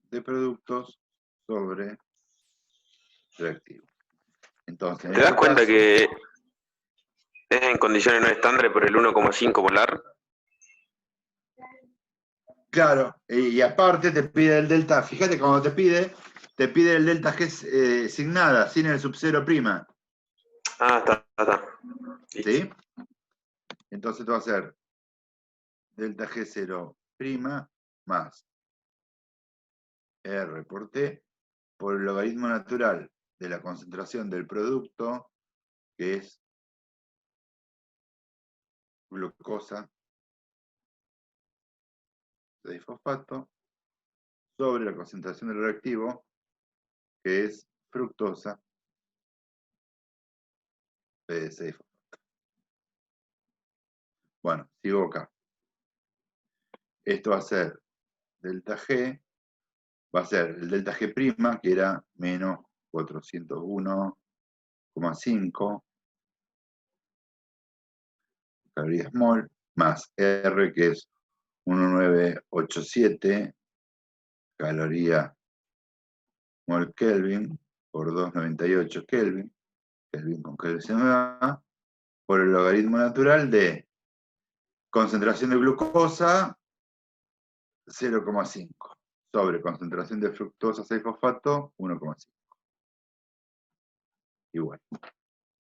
de productos sobre reactivo. Entonces, en ¿Te das este cuenta caso, que es en condiciones no estándares por el 1,5 molar? claro, y aparte te pide el delta, fíjate cuando te pide el delta G sin nada, sin el sub-0'. Ah, está. ¿Sí? Entonces esto va a ser delta G0' más R por T por el logaritmo natural de la concentración del producto, que es glucosa 6-fosfato, sobre la concentración del reactivo, que es fructosa 6-fosfato. Bueno, sigo acá. Esto va a ser delta G, va a ser el delta G', que era menos 401,5 calorías mol, más R, que es 1987 calorías mol Kelvin, por 298 Kelvin, Kelvin con Kelvin se me va, por el logaritmo natural de concentración de glucosa 0,5 sobre concentración de fructosa 6-fosfato 1,5. Igual.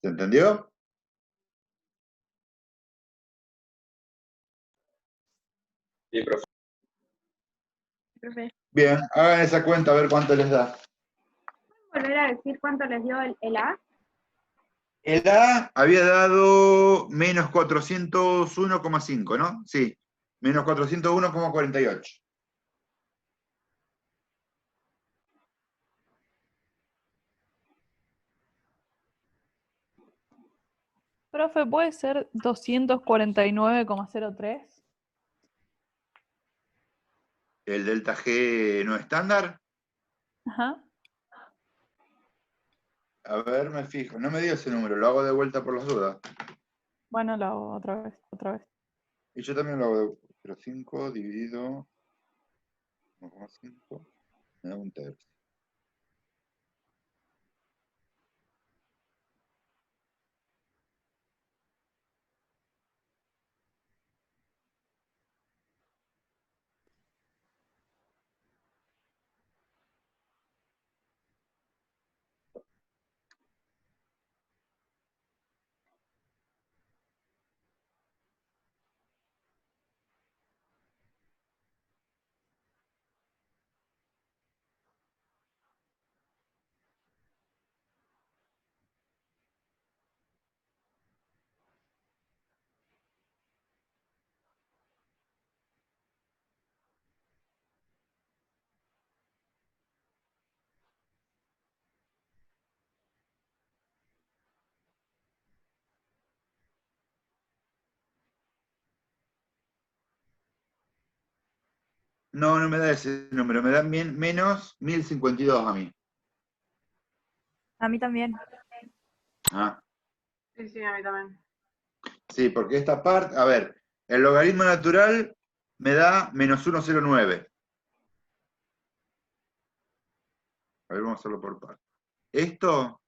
¿Se entendió? Sí, profe. Profe, Bien, hagan esa cuenta a ver cuánto les da. ¿pueden volver a decir cuánto les dio el A? El A había dado menos 401,5, ¿no? Sí, menos 401,48. Profe, ¿puede ser 249,03? ¿El delta G no estándar? Ajá. A ver, me fijo. No me dio ese número, lo hago de vuelta por las dudas. Bueno, lo hago otra vez. Y yo también lo hago de vuelta. Pero 5 dividido 1,5 me da 1/3. No, no me da ese número, me da menos 1052 a mí. A mí también. Ah, Sí, sí, a mí también. sí, porque esta parte, a ver, el logaritmo natural me da menos 1,09. A ver, vamos a hacerlo por partes. Esto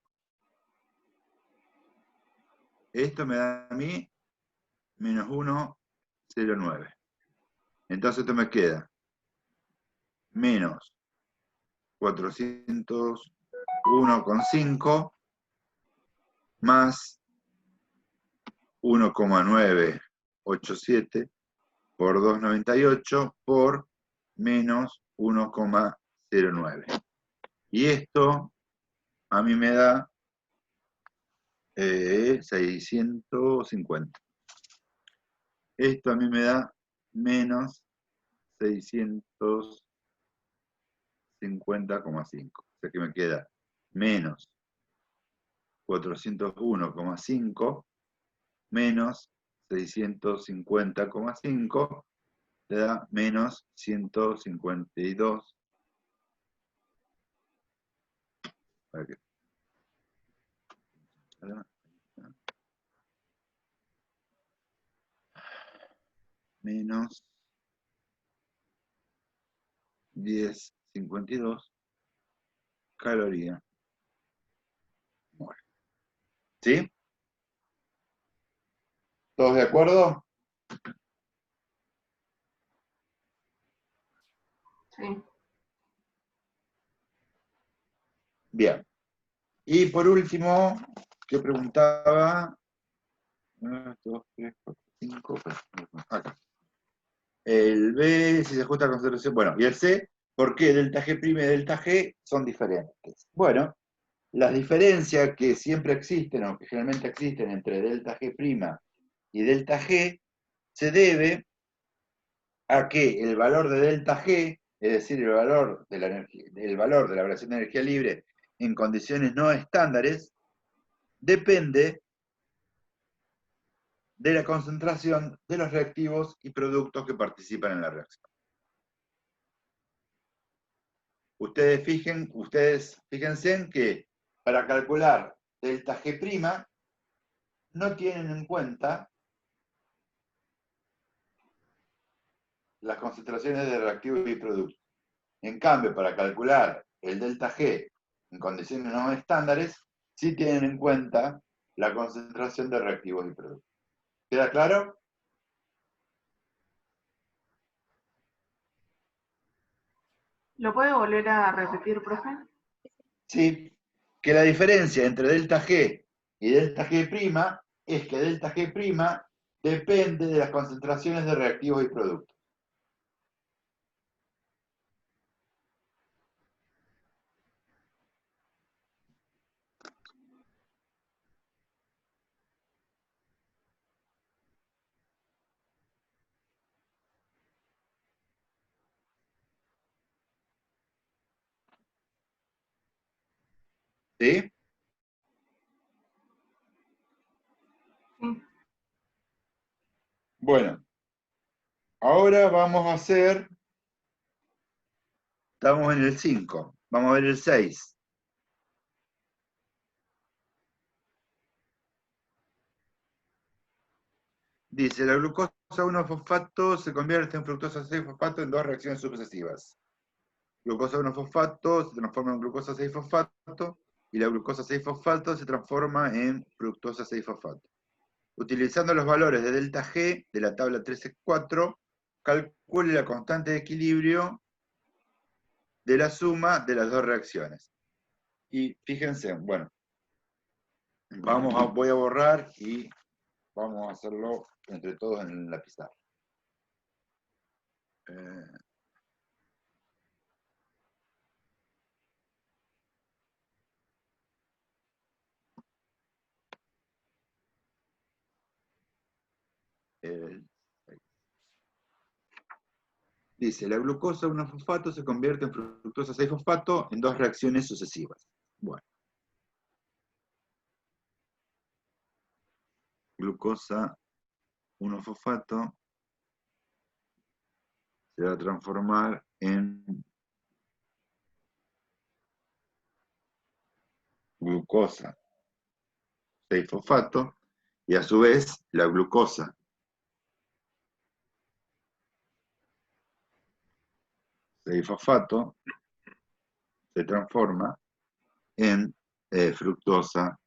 me da a mí menos 1,09. Entonces esto me queda menos 401,5 más 1,987 por 298 por menos 1,09. Y esto a mí me da 650. Esto a mí me da menos 650,5. O sea que me queda menos 401,5 menos 650,5 te da menos 152. ¿Para qué? Menos 10,52 calorías. ¿Sí? ¿Todos de acuerdo? Sí. Bien. Y por último, ¿qué preguntaba? 1, 2, 3, 4, 5. Acá. El B, si se ajusta a concentración. Bueno, y el C, ¿por qué delta G' y delta G son diferentes? Bueno, las diferencias que siempre existen, o que generalmente existen entre delta G' y delta G, se debe a que el valor de delta G, es decir, el valor de la variación de energía libre en condiciones no estándares, depende de la concentración de los reactivos y productos que participan en la reacción. Ustedes fíjense en que para calcular delta G' no tienen en cuenta las concentraciones de reactivos y productos. En cambio, para calcular el delta G en condiciones no estándares, sí tienen en cuenta la concentración de reactivos y productos. ¿Queda claro? ¿Lo puede volver a repetir, profe? Sí, que la diferencia entre delta G y delta G' es que delta G' depende de las concentraciones de reactivos y productos. ¿Sí? Sí. Bueno, ahora vamos a hacer, estamos en el 5, vamos a ver el 6. Dice, la glucosa 1-fosfato se convierte en fructosa 6-fosfato en dos reacciones sucesivas. Glucosa 1-fosfato se transforma en glucosa 6-fosfato y la glucosa 6-fosfato se transforma en fructosa 6-fosfato. Utilizando los valores de delta G de la tabla 13.4, calcule la constante de equilibrio de la suma de las dos reacciones. Y fíjense, bueno, voy a borrar y vamos a hacerlo entre todos en la pizarra. Dice, la glucosa 1-fosfato se convierte en fructosa 6-fosfato en dos reacciones sucesivas. Bueno. Glucosa 1-fosfato se va a transformar en glucosa 6-fosfato y a su vez la glucosa 6-fosfato se transforma en fructosa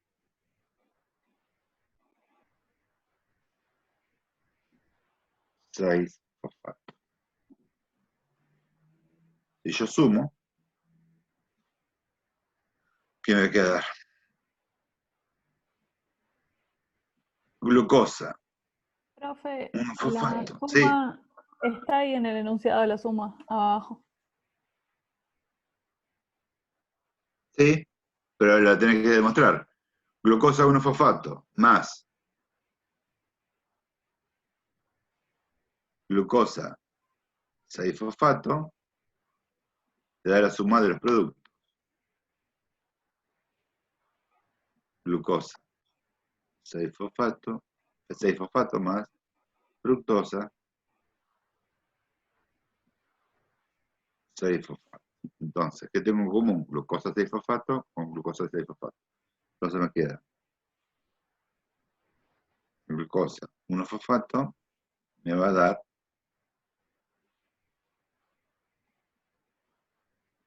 6-fosfato. Si yo sumo, ¿qué me va a quedar? Glucosa Profe, 1-fosfato. la Sí, suma está ahí en el enunciado de la suma, abajo. sí, pero la tenés que demostrar. Glucosa 1-fosfato más glucosa 6-fosfato te da la suma de los productos. Glucosa 6-fosfato más fructosa 6-fosfato. Entonces, ¿qué tengo en común? Glucosa 6-fosfato con glucosa 6-fosfato. Entonces me queda glucosa 1-fosfato me va a dar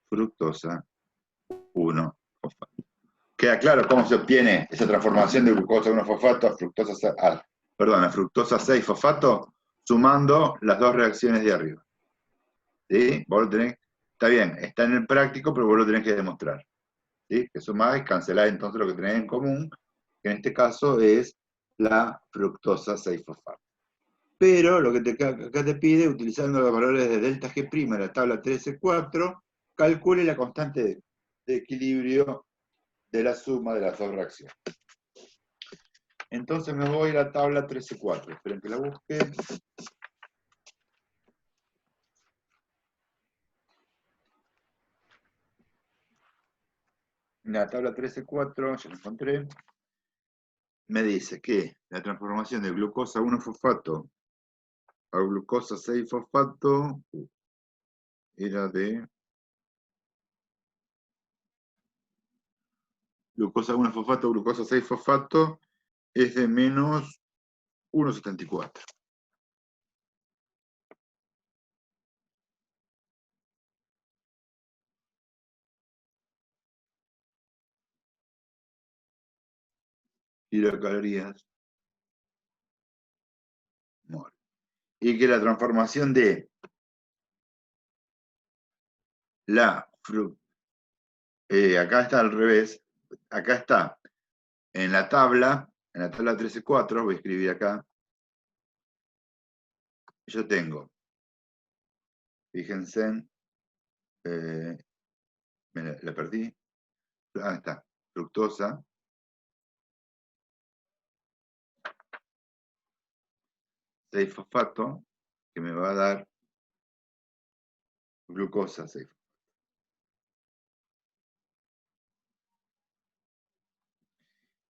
fructosa 1-fosfato. ¿Queda claro cómo se obtiene esa transformación de glucosa 1-fosfato a fructosa, a fructosa 6-fosfato sumando las dos reacciones de arriba? ¿Sí? Vos lo tenés, está bien, está en el práctico, pero vos lo tenés que demostrar. ¿Sí? Que sumás y cancelás entonces lo que tenés en común, que en este caso es la fructosa 6-fosfato. Pero lo que acá te pide, utilizando los valores de delta G' en la tabla 13.4, calcule la constante de equilibrio de la suma de las dos reacciones. Entonces me voy a la tabla 13.4. Esperen que la busque. En la tabla 13.4, ya la encontré, me dice que la transformación de glucosa 1-fosfato a glucosa 6-fosfato era de glucosa 1-fosfato a glucosa 6-fosfato es de menos 1,74. Kilocalorías mol. Y que la transformación de la acá está al revés, acá está en la tabla 13.4, voy a escribir acá, yo tengo, fíjense, la perdí, está, fructosa, fosfato, que me va a dar glucosa 6.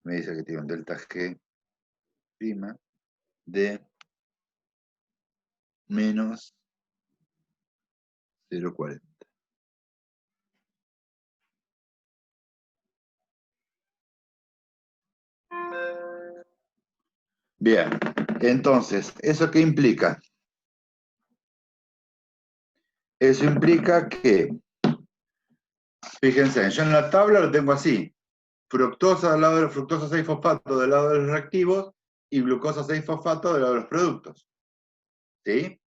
Me dice que tiene un delta G' de menos 0,40. Bien. entonces, ¿eso qué implica? Eso implica que, fíjense, yo en la tabla lo tengo así. Fructosa del lado de los fructosa 6-fosfato del lado de los reactivos y glucosa 6-fosfato del lado de los productos. ¿Sí?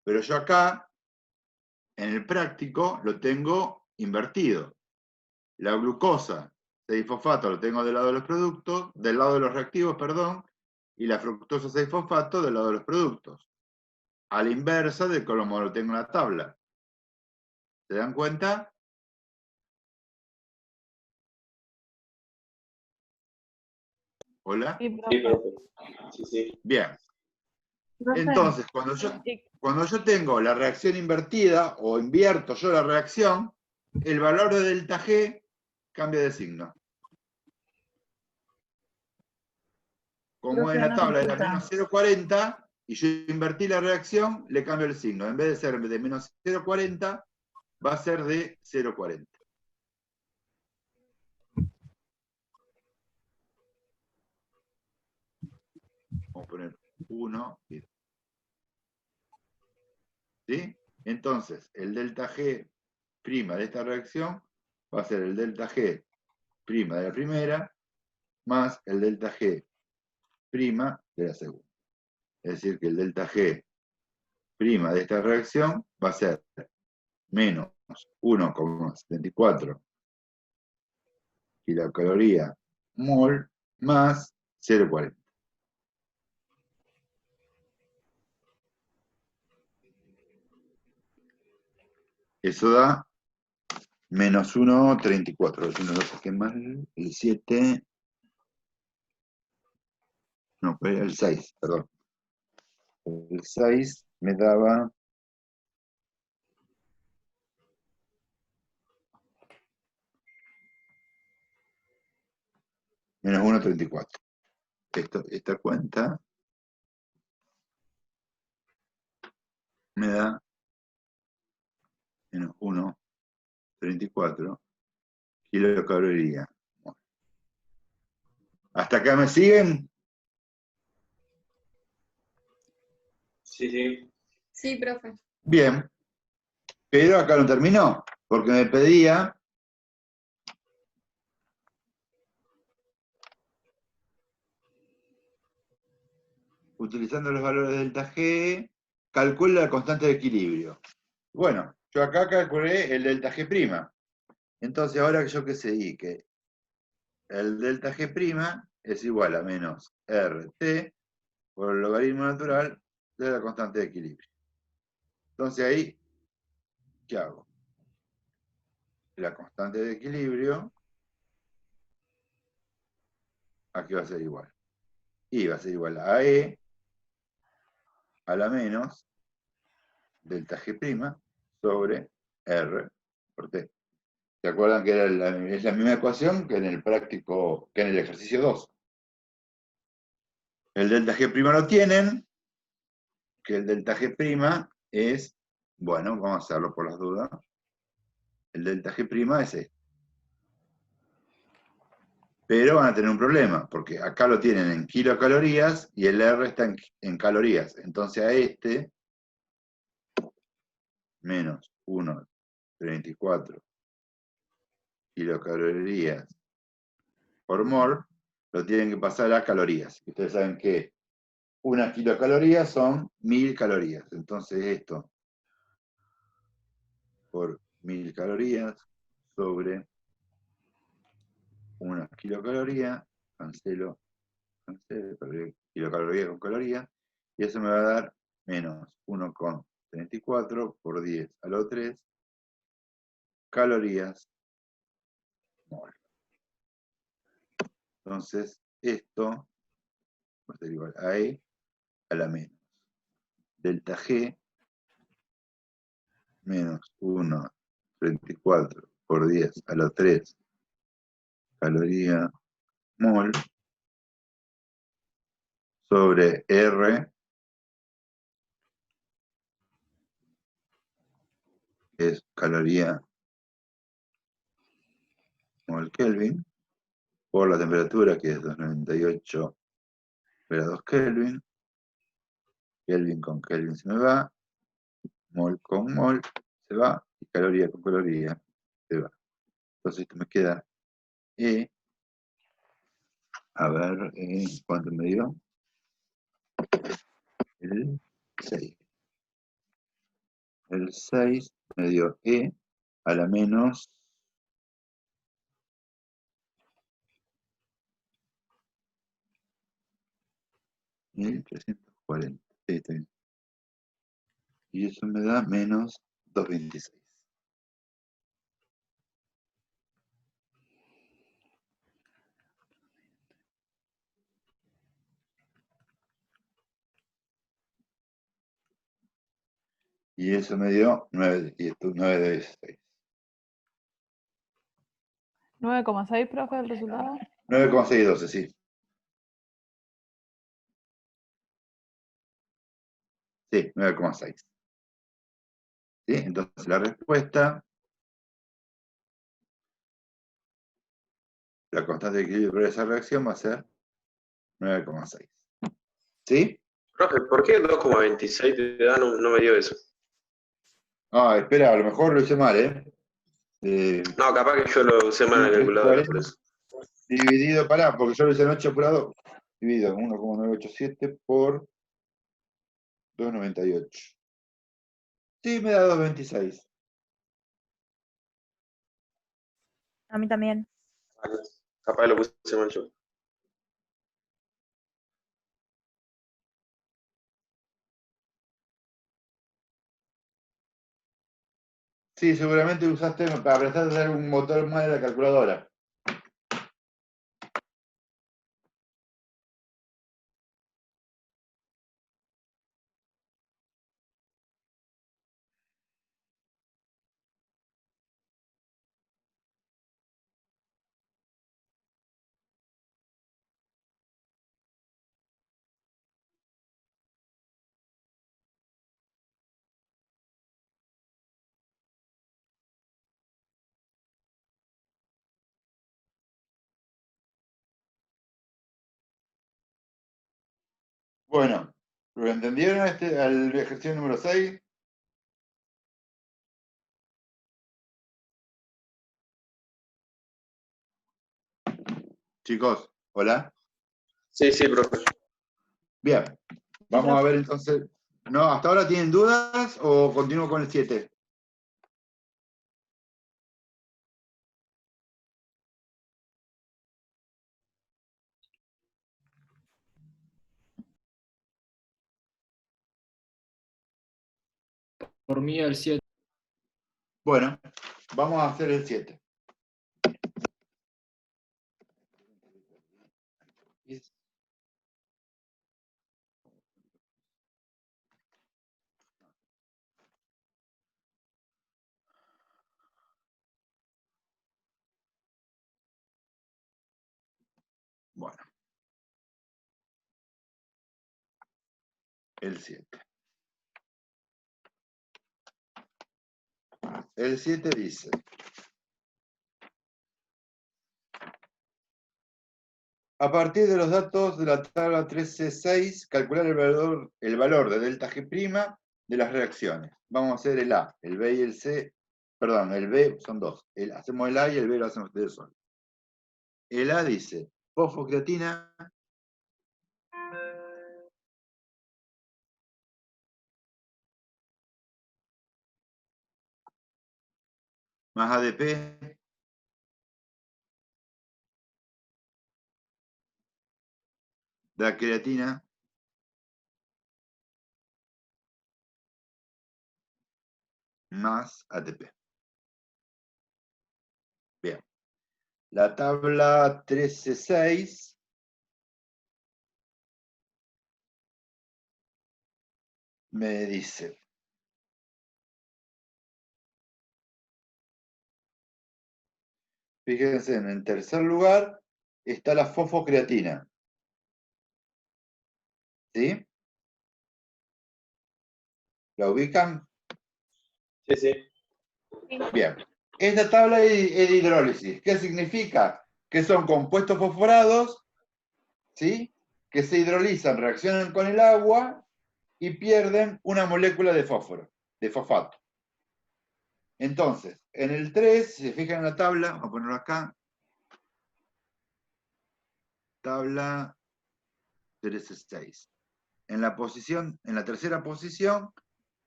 Pero yo acá, en el práctico, lo tengo invertido. La glucosa 6-fosfato lo tengo del lado de los productos, del lado de los reactivos, perdón, y la fructosa 6-fosfato del lado de los productos. A la inversa de como lo tengo en la tabla. ¿Se dan cuenta? ¿Hola? Sí, Sí, profe. profe. Sí, sí. Bien. Profe, Entonces, cuando yo tengo la reacción invertida, o invierto yo la reacción, el valor de delta G cambia de signo. Como en profe, la una tabla era consulta. menos 0,40, y yo invertí la reacción, le cambio el signo. En vez de ser de menos 0,40, va a ser de 0,40. Vamos a poner 1. ¿Sí? Entonces, el delta G' de esta reacción va a ser el delta G' de la primera más el delta G' de la segunda. Es decir, que el delta G' de esta reacción va a ser menos 1,74 kilocaloría mol más 0,40. Eso da menos 1,34. Si no lo saqué mal, el 7... No, fue el 6, perdón. El 6 me daba menos 1,34. Esta cuenta me da menos 1,34 kilocalorías. ¿Hasta acá me siguen? Sí, sí. Sí, profe. Bien. Pero acá no terminó, porque me pedía utilizando los valores de delta G, calcula la constante de equilibrio. Bueno, yo acá calculé el delta G'. Entonces, ahora yo que sé, que el delta G' es igual a menos RT por el logaritmo natural de la constante de equilibrio. Entonces ahí, ¿qué hago? La constante de equilibrio, aquí va a ser igual. Y va a ser igual a E a la menos delta G' sobre R por T. ¿Se acuerdan que es la misma ecuación que en el práctico, que en el ejercicio 2? El delta G' lo tienen, que el delta G' es, bueno, vamos a hacerlo por las dudas. El delta G' es este. Pero van a tener un problema, porque acá lo tienen en kilocalorías y el R está en calorías. Entonces a este, menos 1,34 kilocalorías por mol, lo tienen que pasar a calorías. Ustedes saben que una kilocaloría son 1000 calorías. Entonces esto por 1000 calorías sobre una kilocaloría, cancelo, kilocaloría con caloría, y eso me va a dar menos 1,34 por 10 a la 3 calorías mol. Entonces, esto va a ser igual a E a la menos delta G menos 1,34 por 10 a la 3 caloría mol sobre R, es caloría mol Kelvin, por la temperatura, que es 298 grados Kelvin. Kelvin con Kelvin se me va. Mol con mol se va. Y caloría con caloría se va. Entonces esto me queda E. A ver, ¿cuánto me dio? El 6. El 6 me dio E a la menos 1340. Sí, está bien. Y eso me da menos 226. Y eso me dio 9, y esto 9 de 6. 9,6, profe, el resultado. 9,612, sí. Sí, 9,6. ¿Sí? Entonces la respuesta, la constante de equilibrio por esa reacción va a ser 9,6. ¿Sí? Profe, ¿por qué 2,26 te da? No me dio eso. Ah, espera, a lo mejor lo hice mal, ¿eh? No, capaz que yo lo usé mal en la calculadora, por eso. Dividido, porque yo lo hice en 8 por 2, dividido en 1,987 por 2,98. Sí, me da 2,26. A mí también. Capaz lo puse mal yo. Sí, seguramente usaste para prestar hacer un motor más de la calculadora. Bueno, ¿lo entendieron al ejercicio número 6? Chicos, ¿hola? Sí, profe. Bien, vamos a ver entonces. ¿No? ¿Hasta ahora tienen dudas o continúo con el 7? Por mí el 7. Bueno, vamos a hacer el 7. Bueno. El 7. El 7 dice: a partir de los datos de la tabla 13.6, calcular el valor de delta G' de las reacciones. Vamos a hacer el A, el B y el C. Perdón, el B son dos. Hacemos el A y el B lo hacen ustedes solos. El A dice: fosfocreatina más ADP da creatina más ATP. Bien. La tabla 13.6 me dice: fíjense, en el tercer lugar está la fosfocreatina. ¿Sí? ¿La ubican? Sí. Bien. Esta tabla es de hidrólisis. ¿Qué significa? Que son compuestos fosforados, ¿sí? que se hidrolizan, reaccionan con el agua y pierden una molécula de fósforo, de fosfato. Entonces, en el 3, si se fijan en la tabla, vamos a ponerlo acá, tabla 3.6. En la tercera posición,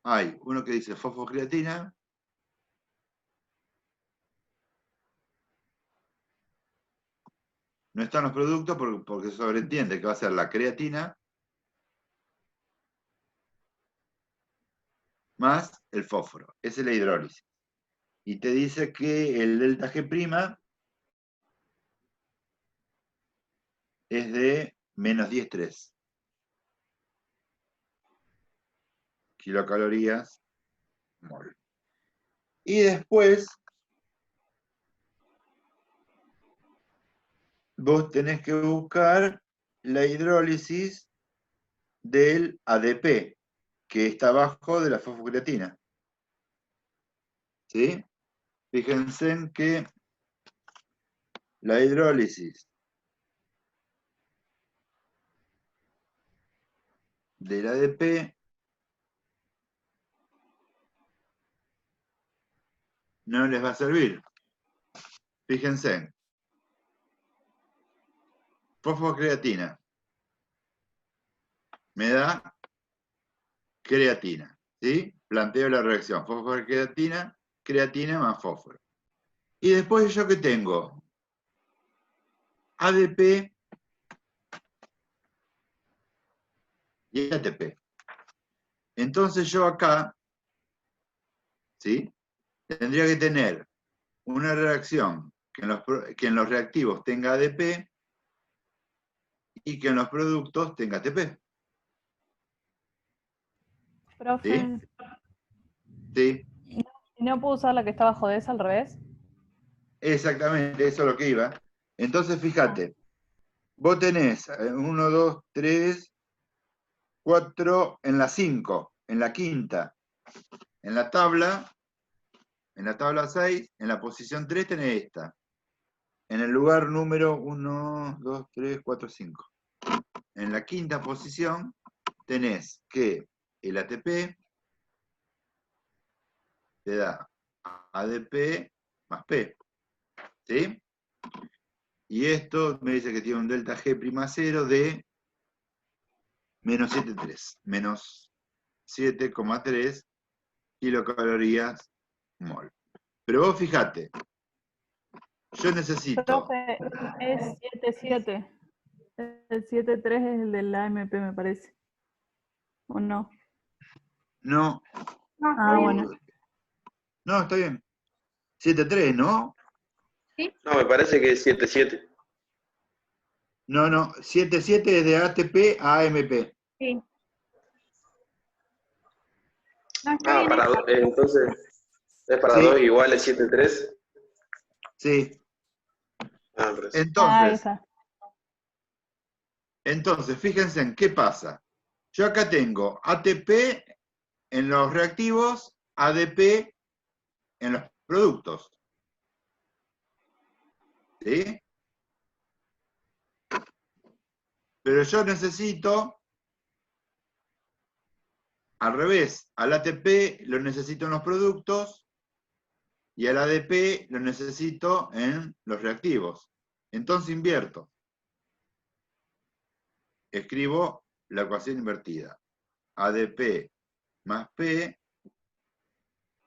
hay uno que dice fosfocreatina, no están los productos porque se sobreentiende que va a ser la creatina más el fósforo. Esa es la hidrólisis. Y te dice que el delta G' es de menos 10,3 kilocalorías mol. Y después vos tenés que buscar la hidrólisis del ADP, que está abajo de la fosfocreatina. ¿Sí? Fíjense en que la hidrólisis del ADP no les va a servir. Fíjense. Fosfocreatina me da creatina. ¿Sí? Planteo la reacción. Fosfocreatina, creatina más fósforo. Y después yo que tengo ADP y ATP. Entonces yo acá, ¿sí? Tendría que tener una reacción que en los reactivos tenga ADP y que en los productos tenga ATP. Profe, ¿Sí? ¿y no puedo usar la que está abajo de esa al revés? Exactamente, eso es lo que iba. Entonces, fíjate, vos tenés 1, 2, 3, 4 en la 5, en la quinta, en la tabla 6, en la posición 3 tenés esta. En el lugar número 1, 2, 3, 4, 5. En la quinta posición tenés que el ATP te da ADP más P. ¿Sí? Y esto me dice que tiene un delta G'0 de menos 7,3. Menos 7,3 kilocalorías mol. Pero vos fijate, yo necesito... Profe, es 7,7. El 7,3 es el del AMP, me parece. ¿O no? No. Ah, bueno. No, está bien. 7,3, ¿no? No, me parece que es 7,7. No, 7,7 es de ATP a AMP. Sí. No, está bien. Entonces, ¿es para Sí. 2 iguales 7,3? Sí. Esa. Entonces, fíjense en qué pasa. Yo acá tengo ATP en los reactivos, ADP en los productos. ¿Sí? Pero yo necesito, al revés, al ATP lo necesito en los productos y al ADP lo necesito en los reactivos. Entonces invierto. Escribo la ecuación invertida. ADP más P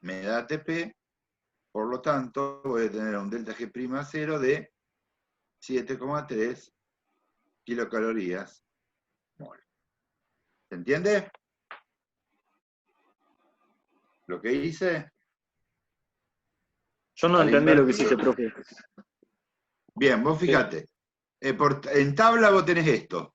me da ATP, por lo tanto voy a tener un delta G'0 de 7,3 kilocalorías mol. ¿Se entiende? Lo que hice. Yo no entendí lo que hiciste, profe. Bien, vos fíjate. En tabla vos tenés esto.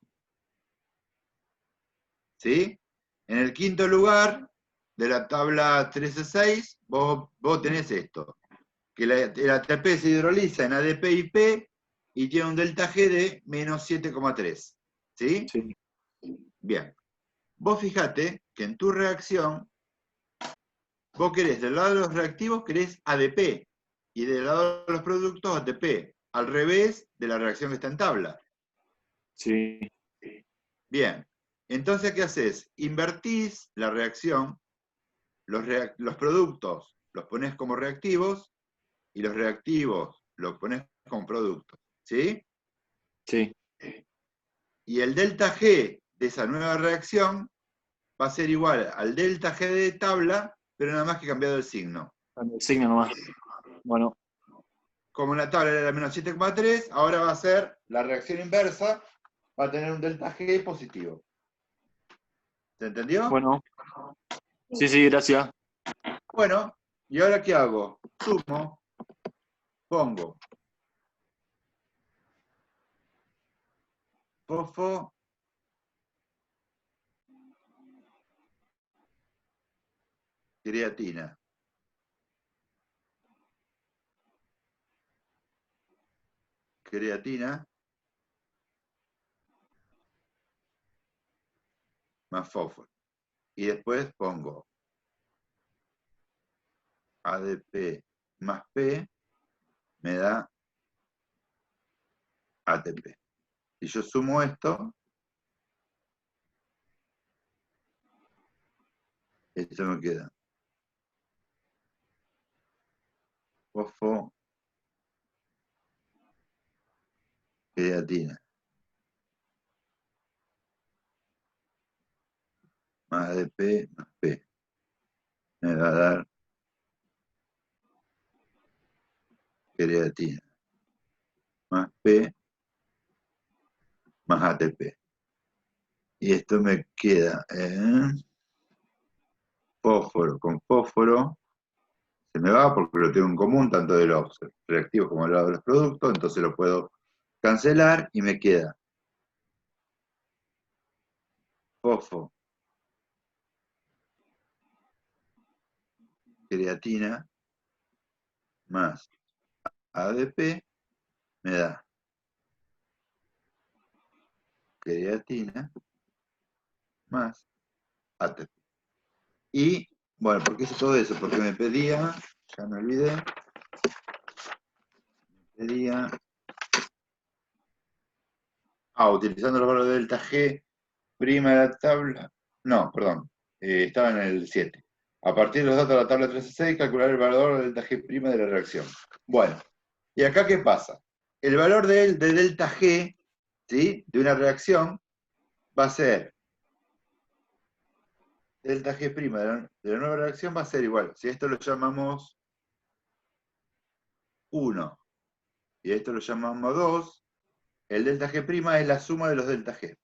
¿Sí? En el quinto lugar de la tabla 13.6, vos tenés esto. Que el ATP se hidroliza en ADP y P y tiene un delta G de menos 7,3. ¿Sí? Sí. Bien. Vos fíjate que en tu reacción, vos querés, del lado de los reactivos, querés ADP. Y del lado de los productos, ATP. Al revés de la reacción que está en tabla. Sí. Bien. Entonces, ¿qué haces? Invertís la reacción, los productos los pones como reactivos y los reactivos los pones como productos. ¿Sí? Sí. Y el delta G de esa nueva reacción va a ser igual al delta G de tabla, pero nada más que cambiado el signo. El signo nomás. Bueno, Como en la tabla era menos 7,3, ahora va a ser la reacción inversa, va a tener un delta G positivo. ¿Se entendió? bueno. Sí, gracias. Bueno, ¿y ahora qué hago? Sumo, pongo fosfo, creatina. Creatina más fósforo. Y después pongo ADP más P, me da ATP. Si yo sumo esto me queda fosfo, creatina más ADP más P. Me va a dar creatina más P más ATP. Y esto me queda en fósforo con fósforo. Se me va porque lo tengo en común, tanto de los reactivos como de los productos, entonces lo puedo cancelar y me queda fosfo, creatina más ADP, me da creatina más ATP. Y, bueno, ¿por qué hice todo eso? Porque me pedía, ya me olvidé, utilizando los valores de delta G, prima de la tabla, no, perdón, estaba en el 7. A partir de los datos de la tabla 13.6, calcular el valor de delta G' de la reacción. Bueno, ¿y acá qué pasa? El valor de delta G, ¿sí?, de una reacción va a ser, delta G' de la nueva reacción va a ser igual. Si esto lo llamamos 1 y esto lo llamamos 2, el delta G' es la suma de los delta G.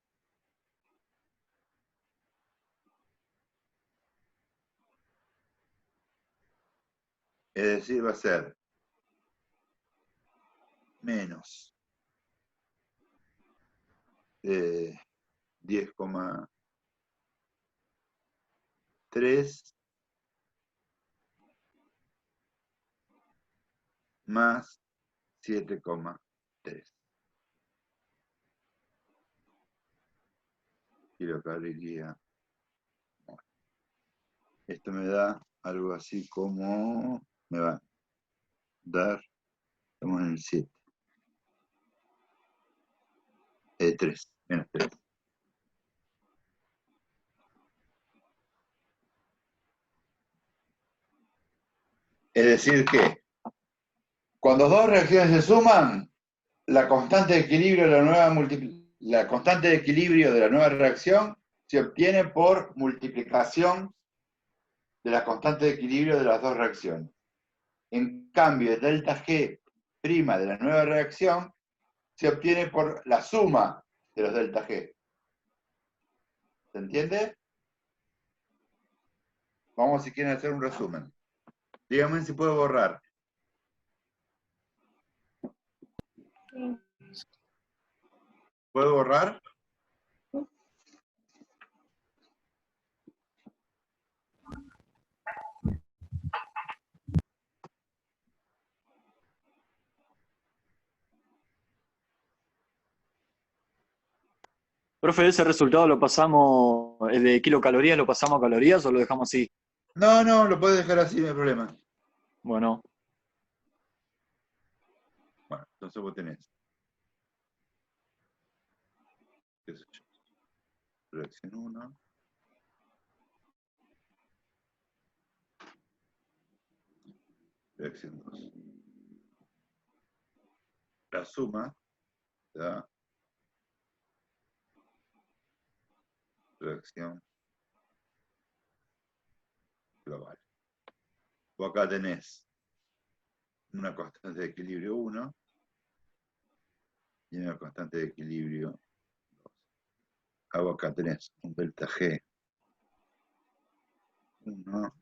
Es decir, va a ser menos 10,3 más 7,3 kilocaloría. Esto me da algo así como, me va a dar, estamos en el 7. 3, menos 3. Es decir que, cuando dos reacciones se suman, la constante de equilibrio de la nueva reacción se obtiene por multiplicación de la constante de equilibrio de las dos reacciones. En cambio, el delta G' de la nueva reacción se obtiene por la suma de los delta G. ¿Se entiende? Vamos, si quieren, hacer un resumen. Díganme si puedo borrar. Sí. ¿Puedo borrar? Profe, ¿ese resultado lo pasamos, el de kilocalorías, lo pasamos a calorías o lo dejamos así? No, lo puedes dejar así, no hay problema. Bueno. Bueno, entonces vos tenés. ¿Qué sé yo? reacción 1, reacción 2. La suma da reacción global. O acá tenés una constante de equilibrio 1 y una constante de equilibrio 2. Acá tenés un delta G 1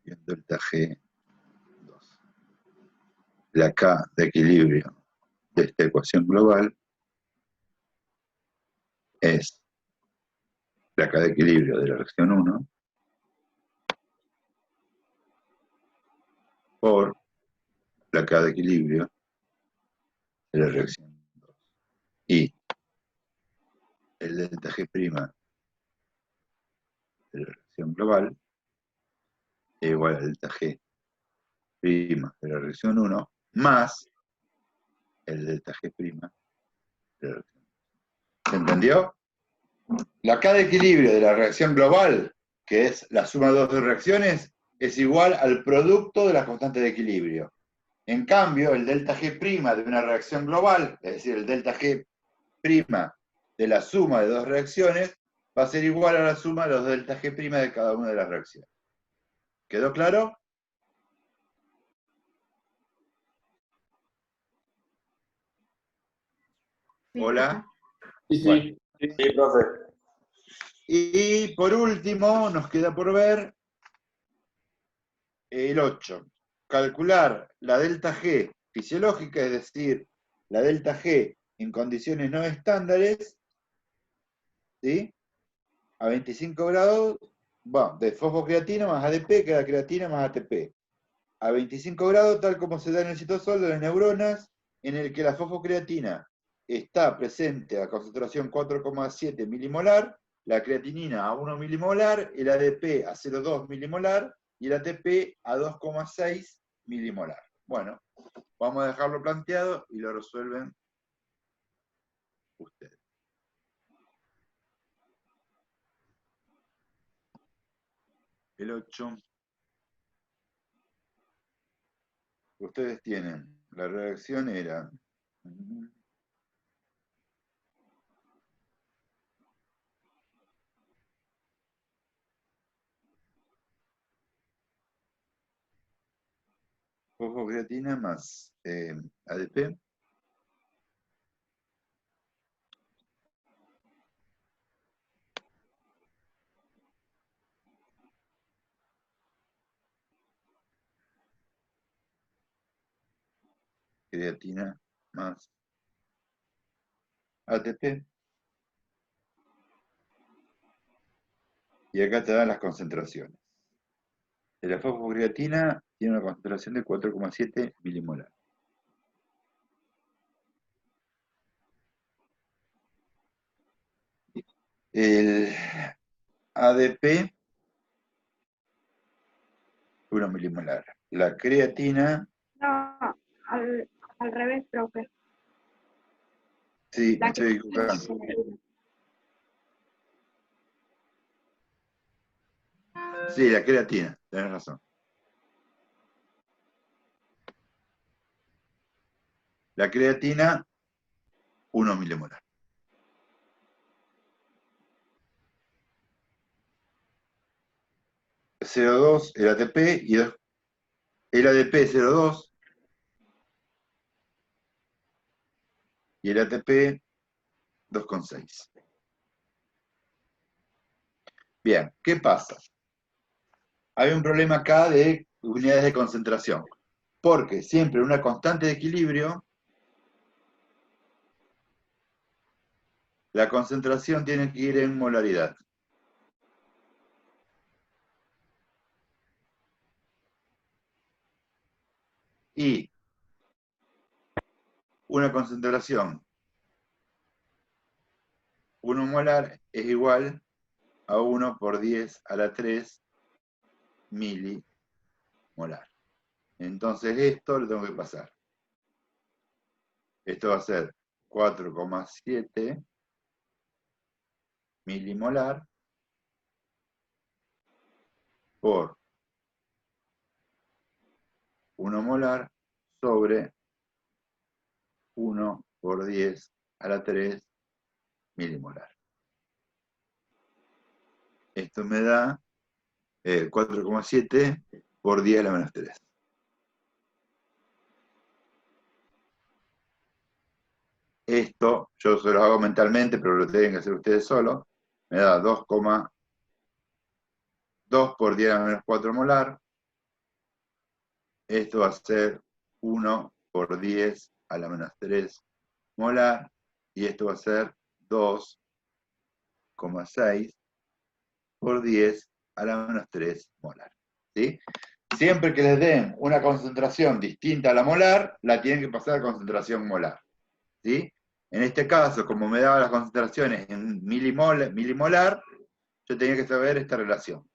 y un delta G 2. La K de equilibrio de esta ecuación global es la K de equilibrio de la reacción 1 por la K de equilibrio de la reacción 2. Y el delta G' de la reacción global es igual al delta G' de la reacción 1 más el delta G' de la reacción 2. ¿Se entendió? La K de equilibrio de la reacción global, que es la suma de dos reacciones, es igual al producto de las constantes de equilibrio. En cambio, el delta G' de una reacción global, es decir, el delta G' de la suma de dos reacciones, va a ser igual a la suma de los delta G' de cada una de las reacciones. ¿Quedó claro? Hola. Sí, Bueno. sí. Sí, profe. Y por último, nos queda por ver el 8. Calcular la delta G fisiológica, es decir, la delta G en condiciones no estándares, ¿sí? A 25 grados, bueno, de fosfocreatina más ADP queda creatina más ATP. A 25 grados, tal como se da en el citosol de las neuronas, en el que la fosfocreatina está presente a concentración 4,7 milimolar, la creatinina a 1 milimolar, el ADP a 0,2 milimolar y el ATP a 2,6 milimolar. Bueno, vamos a dejarlo planteado y lo resuelven ustedes. El 8. Ustedes tienen, la reacción era... fosfocreatina más ADP. Creatina más ATP. Y acá te dan las concentraciones. La fosfocreatina tiene una concentración de 4,7 milimolar. El ADP, 1 milimolar. La creatina, No, al revés, profe. sí, me La estoy que equivocando. Sí, la creatina, tenés razón. La creatina, 1 milimolar. CO2, el ATP y el ADP 0,2 y el ATP 2,6. Bien, ¿qué pasa? Hay un problema acá de unidades de concentración, porque siempre una constante de equilibrio, la concentración tiene que ir en molaridad. Y una concentración 1 molar es igual a 1 por 10 a la 3 milimolar. Entonces esto lo tengo que pasar. Esto va a ser 4,7 milimolar por 1 molar sobre 1 por 10 a la 3 milimolar. Esto me da 4,7 por 10 a la menos 3. Esto yo se lo hago mentalmente, pero lo tienen que hacer ustedes solos. Me da 2,2 por 10 a la menos 4 molar. Esto va a ser 1 por 10 a la menos 3 molar. Y esto va a ser 2,6 por 10 a la menos 3 molar. ¿Sí? Siempre que les den una concentración distinta a la molar, la tienen que pasar a concentración molar. ¿Sí? En este caso, como me daba las concentraciones en milimolar, yo tenía que saber esta relación.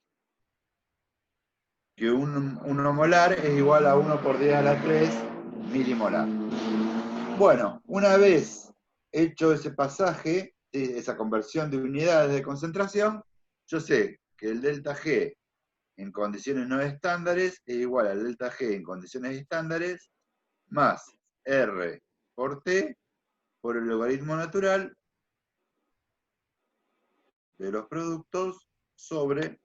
Que 1 molar es igual a 1 por 10 a la 3 milimolar. Bueno, una vez hecho ese pasaje, esa conversión de unidades de concentración, yo sé que el delta G en condiciones no estándares es igual al delta G en condiciones estándares más R por T por el logaritmo natural de los productos sobre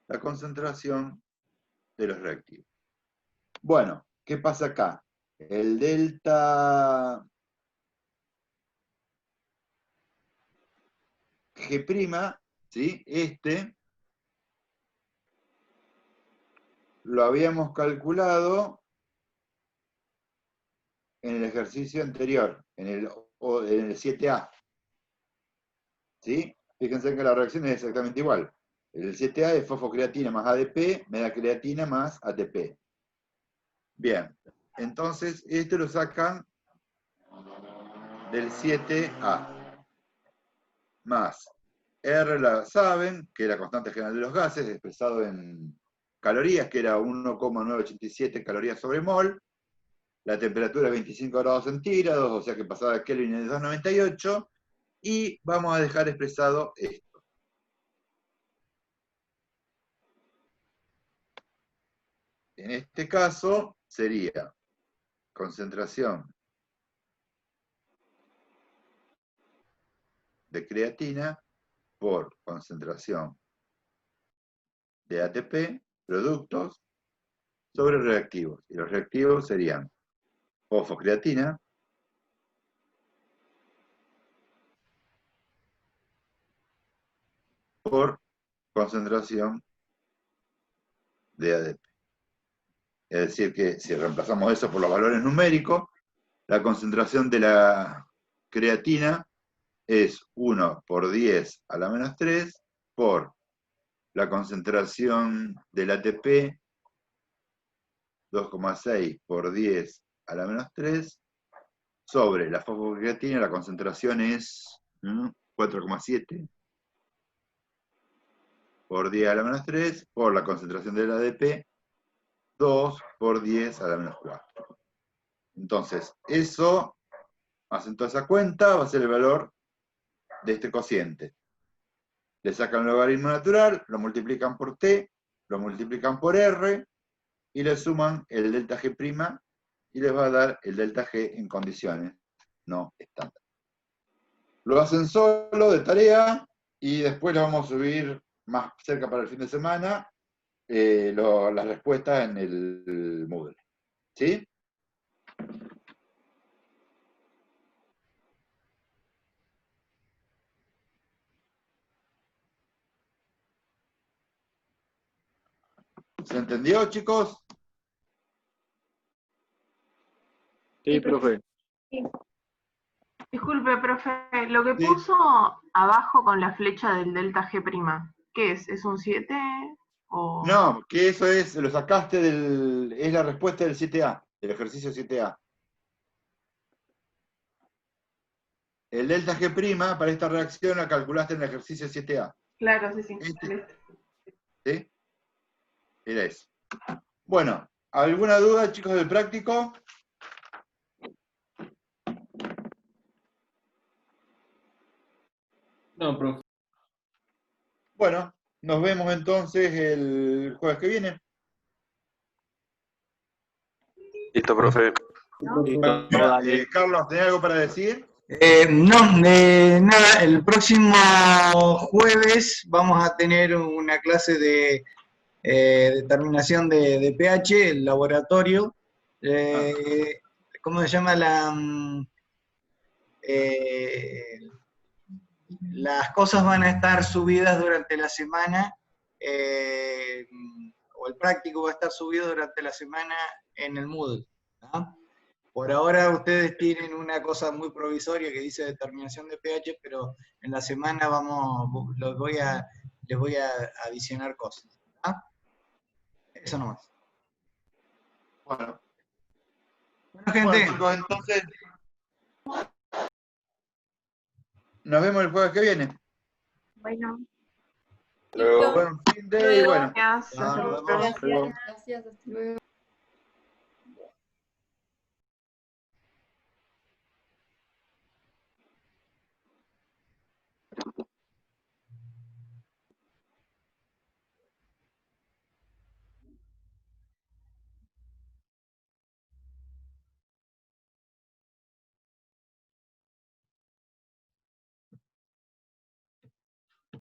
la concentración de los reactivos. Bueno, ¿qué pasa acá? El delta G', ¿sí? Lo habíamos calculado en el ejercicio anterior, en el 7A. ¿Sí? Fíjense que la reacción es exactamente igual. El 7A es fosfocreatina más ADP, me da creatina más ATP. Bien, entonces esto lo sacan del 7A. Más R la saben, que es la constante general de los gases, expresado en calorías, que era 1,987 calorías sobre mol. La temperatura es 25 grados centígrados, o sea que pasaba de Kelvin en 298. Y vamos a dejar expresado esto. En este caso sería concentración de creatina por concentración de ATP, productos, sobre reactivos. Y los reactivos serían fosfocreatina por concentración de ADP. Es decir, que si reemplazamos eso por los valores numéricos, la concentración de la creatina es 1 por 10 a la menos 3 por la concentración del ATP, 2,6 por 10 a la menos 3, sobre la fosfocreatina, la concentración es 4,7 por 10 a la menos 3, por la concentración del ADP, 2 por 10 a la menos 4. Entonces, eso, hacen toda esa cuenta, va a ser el valor de este cociente. Le sacan el logaritmo natural, lo multiplican por T, lo multiplican por R, y le suman el delta G' y les va a dar el delta G en condiciones no estándar. Lo hacen solo de tarea y después lo vamos a subir más cerca para el fin de semana, las respuestas en el Moodle. ¿Sí? ¿Se entendió, chicos? Sí, profe. Sí. Disculpe, profe, lo que Sí. puso abajo con la flecha del delta G', ¿qué es? ¿Es un 7? O... No, que eso es, lo sacaste es la respuesta del 7A, del ejercicio 7A. El delta G' para esta reacción la calculaste en el ejercicio 7A. Claro, sí, sí. ¿Sí? Era eso. Bueno, ¿alguna duda, chicos, del práctico? No, profe. Bueno, nos vemos entonces el jueves que viene. Listo, profe. Carlos, ¿tenés algo para decir? Nada, el próximo jueves vamos a tener una clase de determinación de pH, el laboratorio. ¿Cómo se llama las cosas van a estar subidas durante la semana, o el práctico va a estar subido durante la semana en el Moodle, ¿no? Por ahora ustedes tienen una cosa muy provisoria que dice determinación de pH, pero en la semana les voy a adicionar cosas. ¿Ah? Eso nomás. Bueno. Bueno, gente. Bueno, chicos, entonces nos vemos el jueves que viene. Bueno. Buen fin de y bueno. Gracias. Nos vemos. Gracias, hasta luego.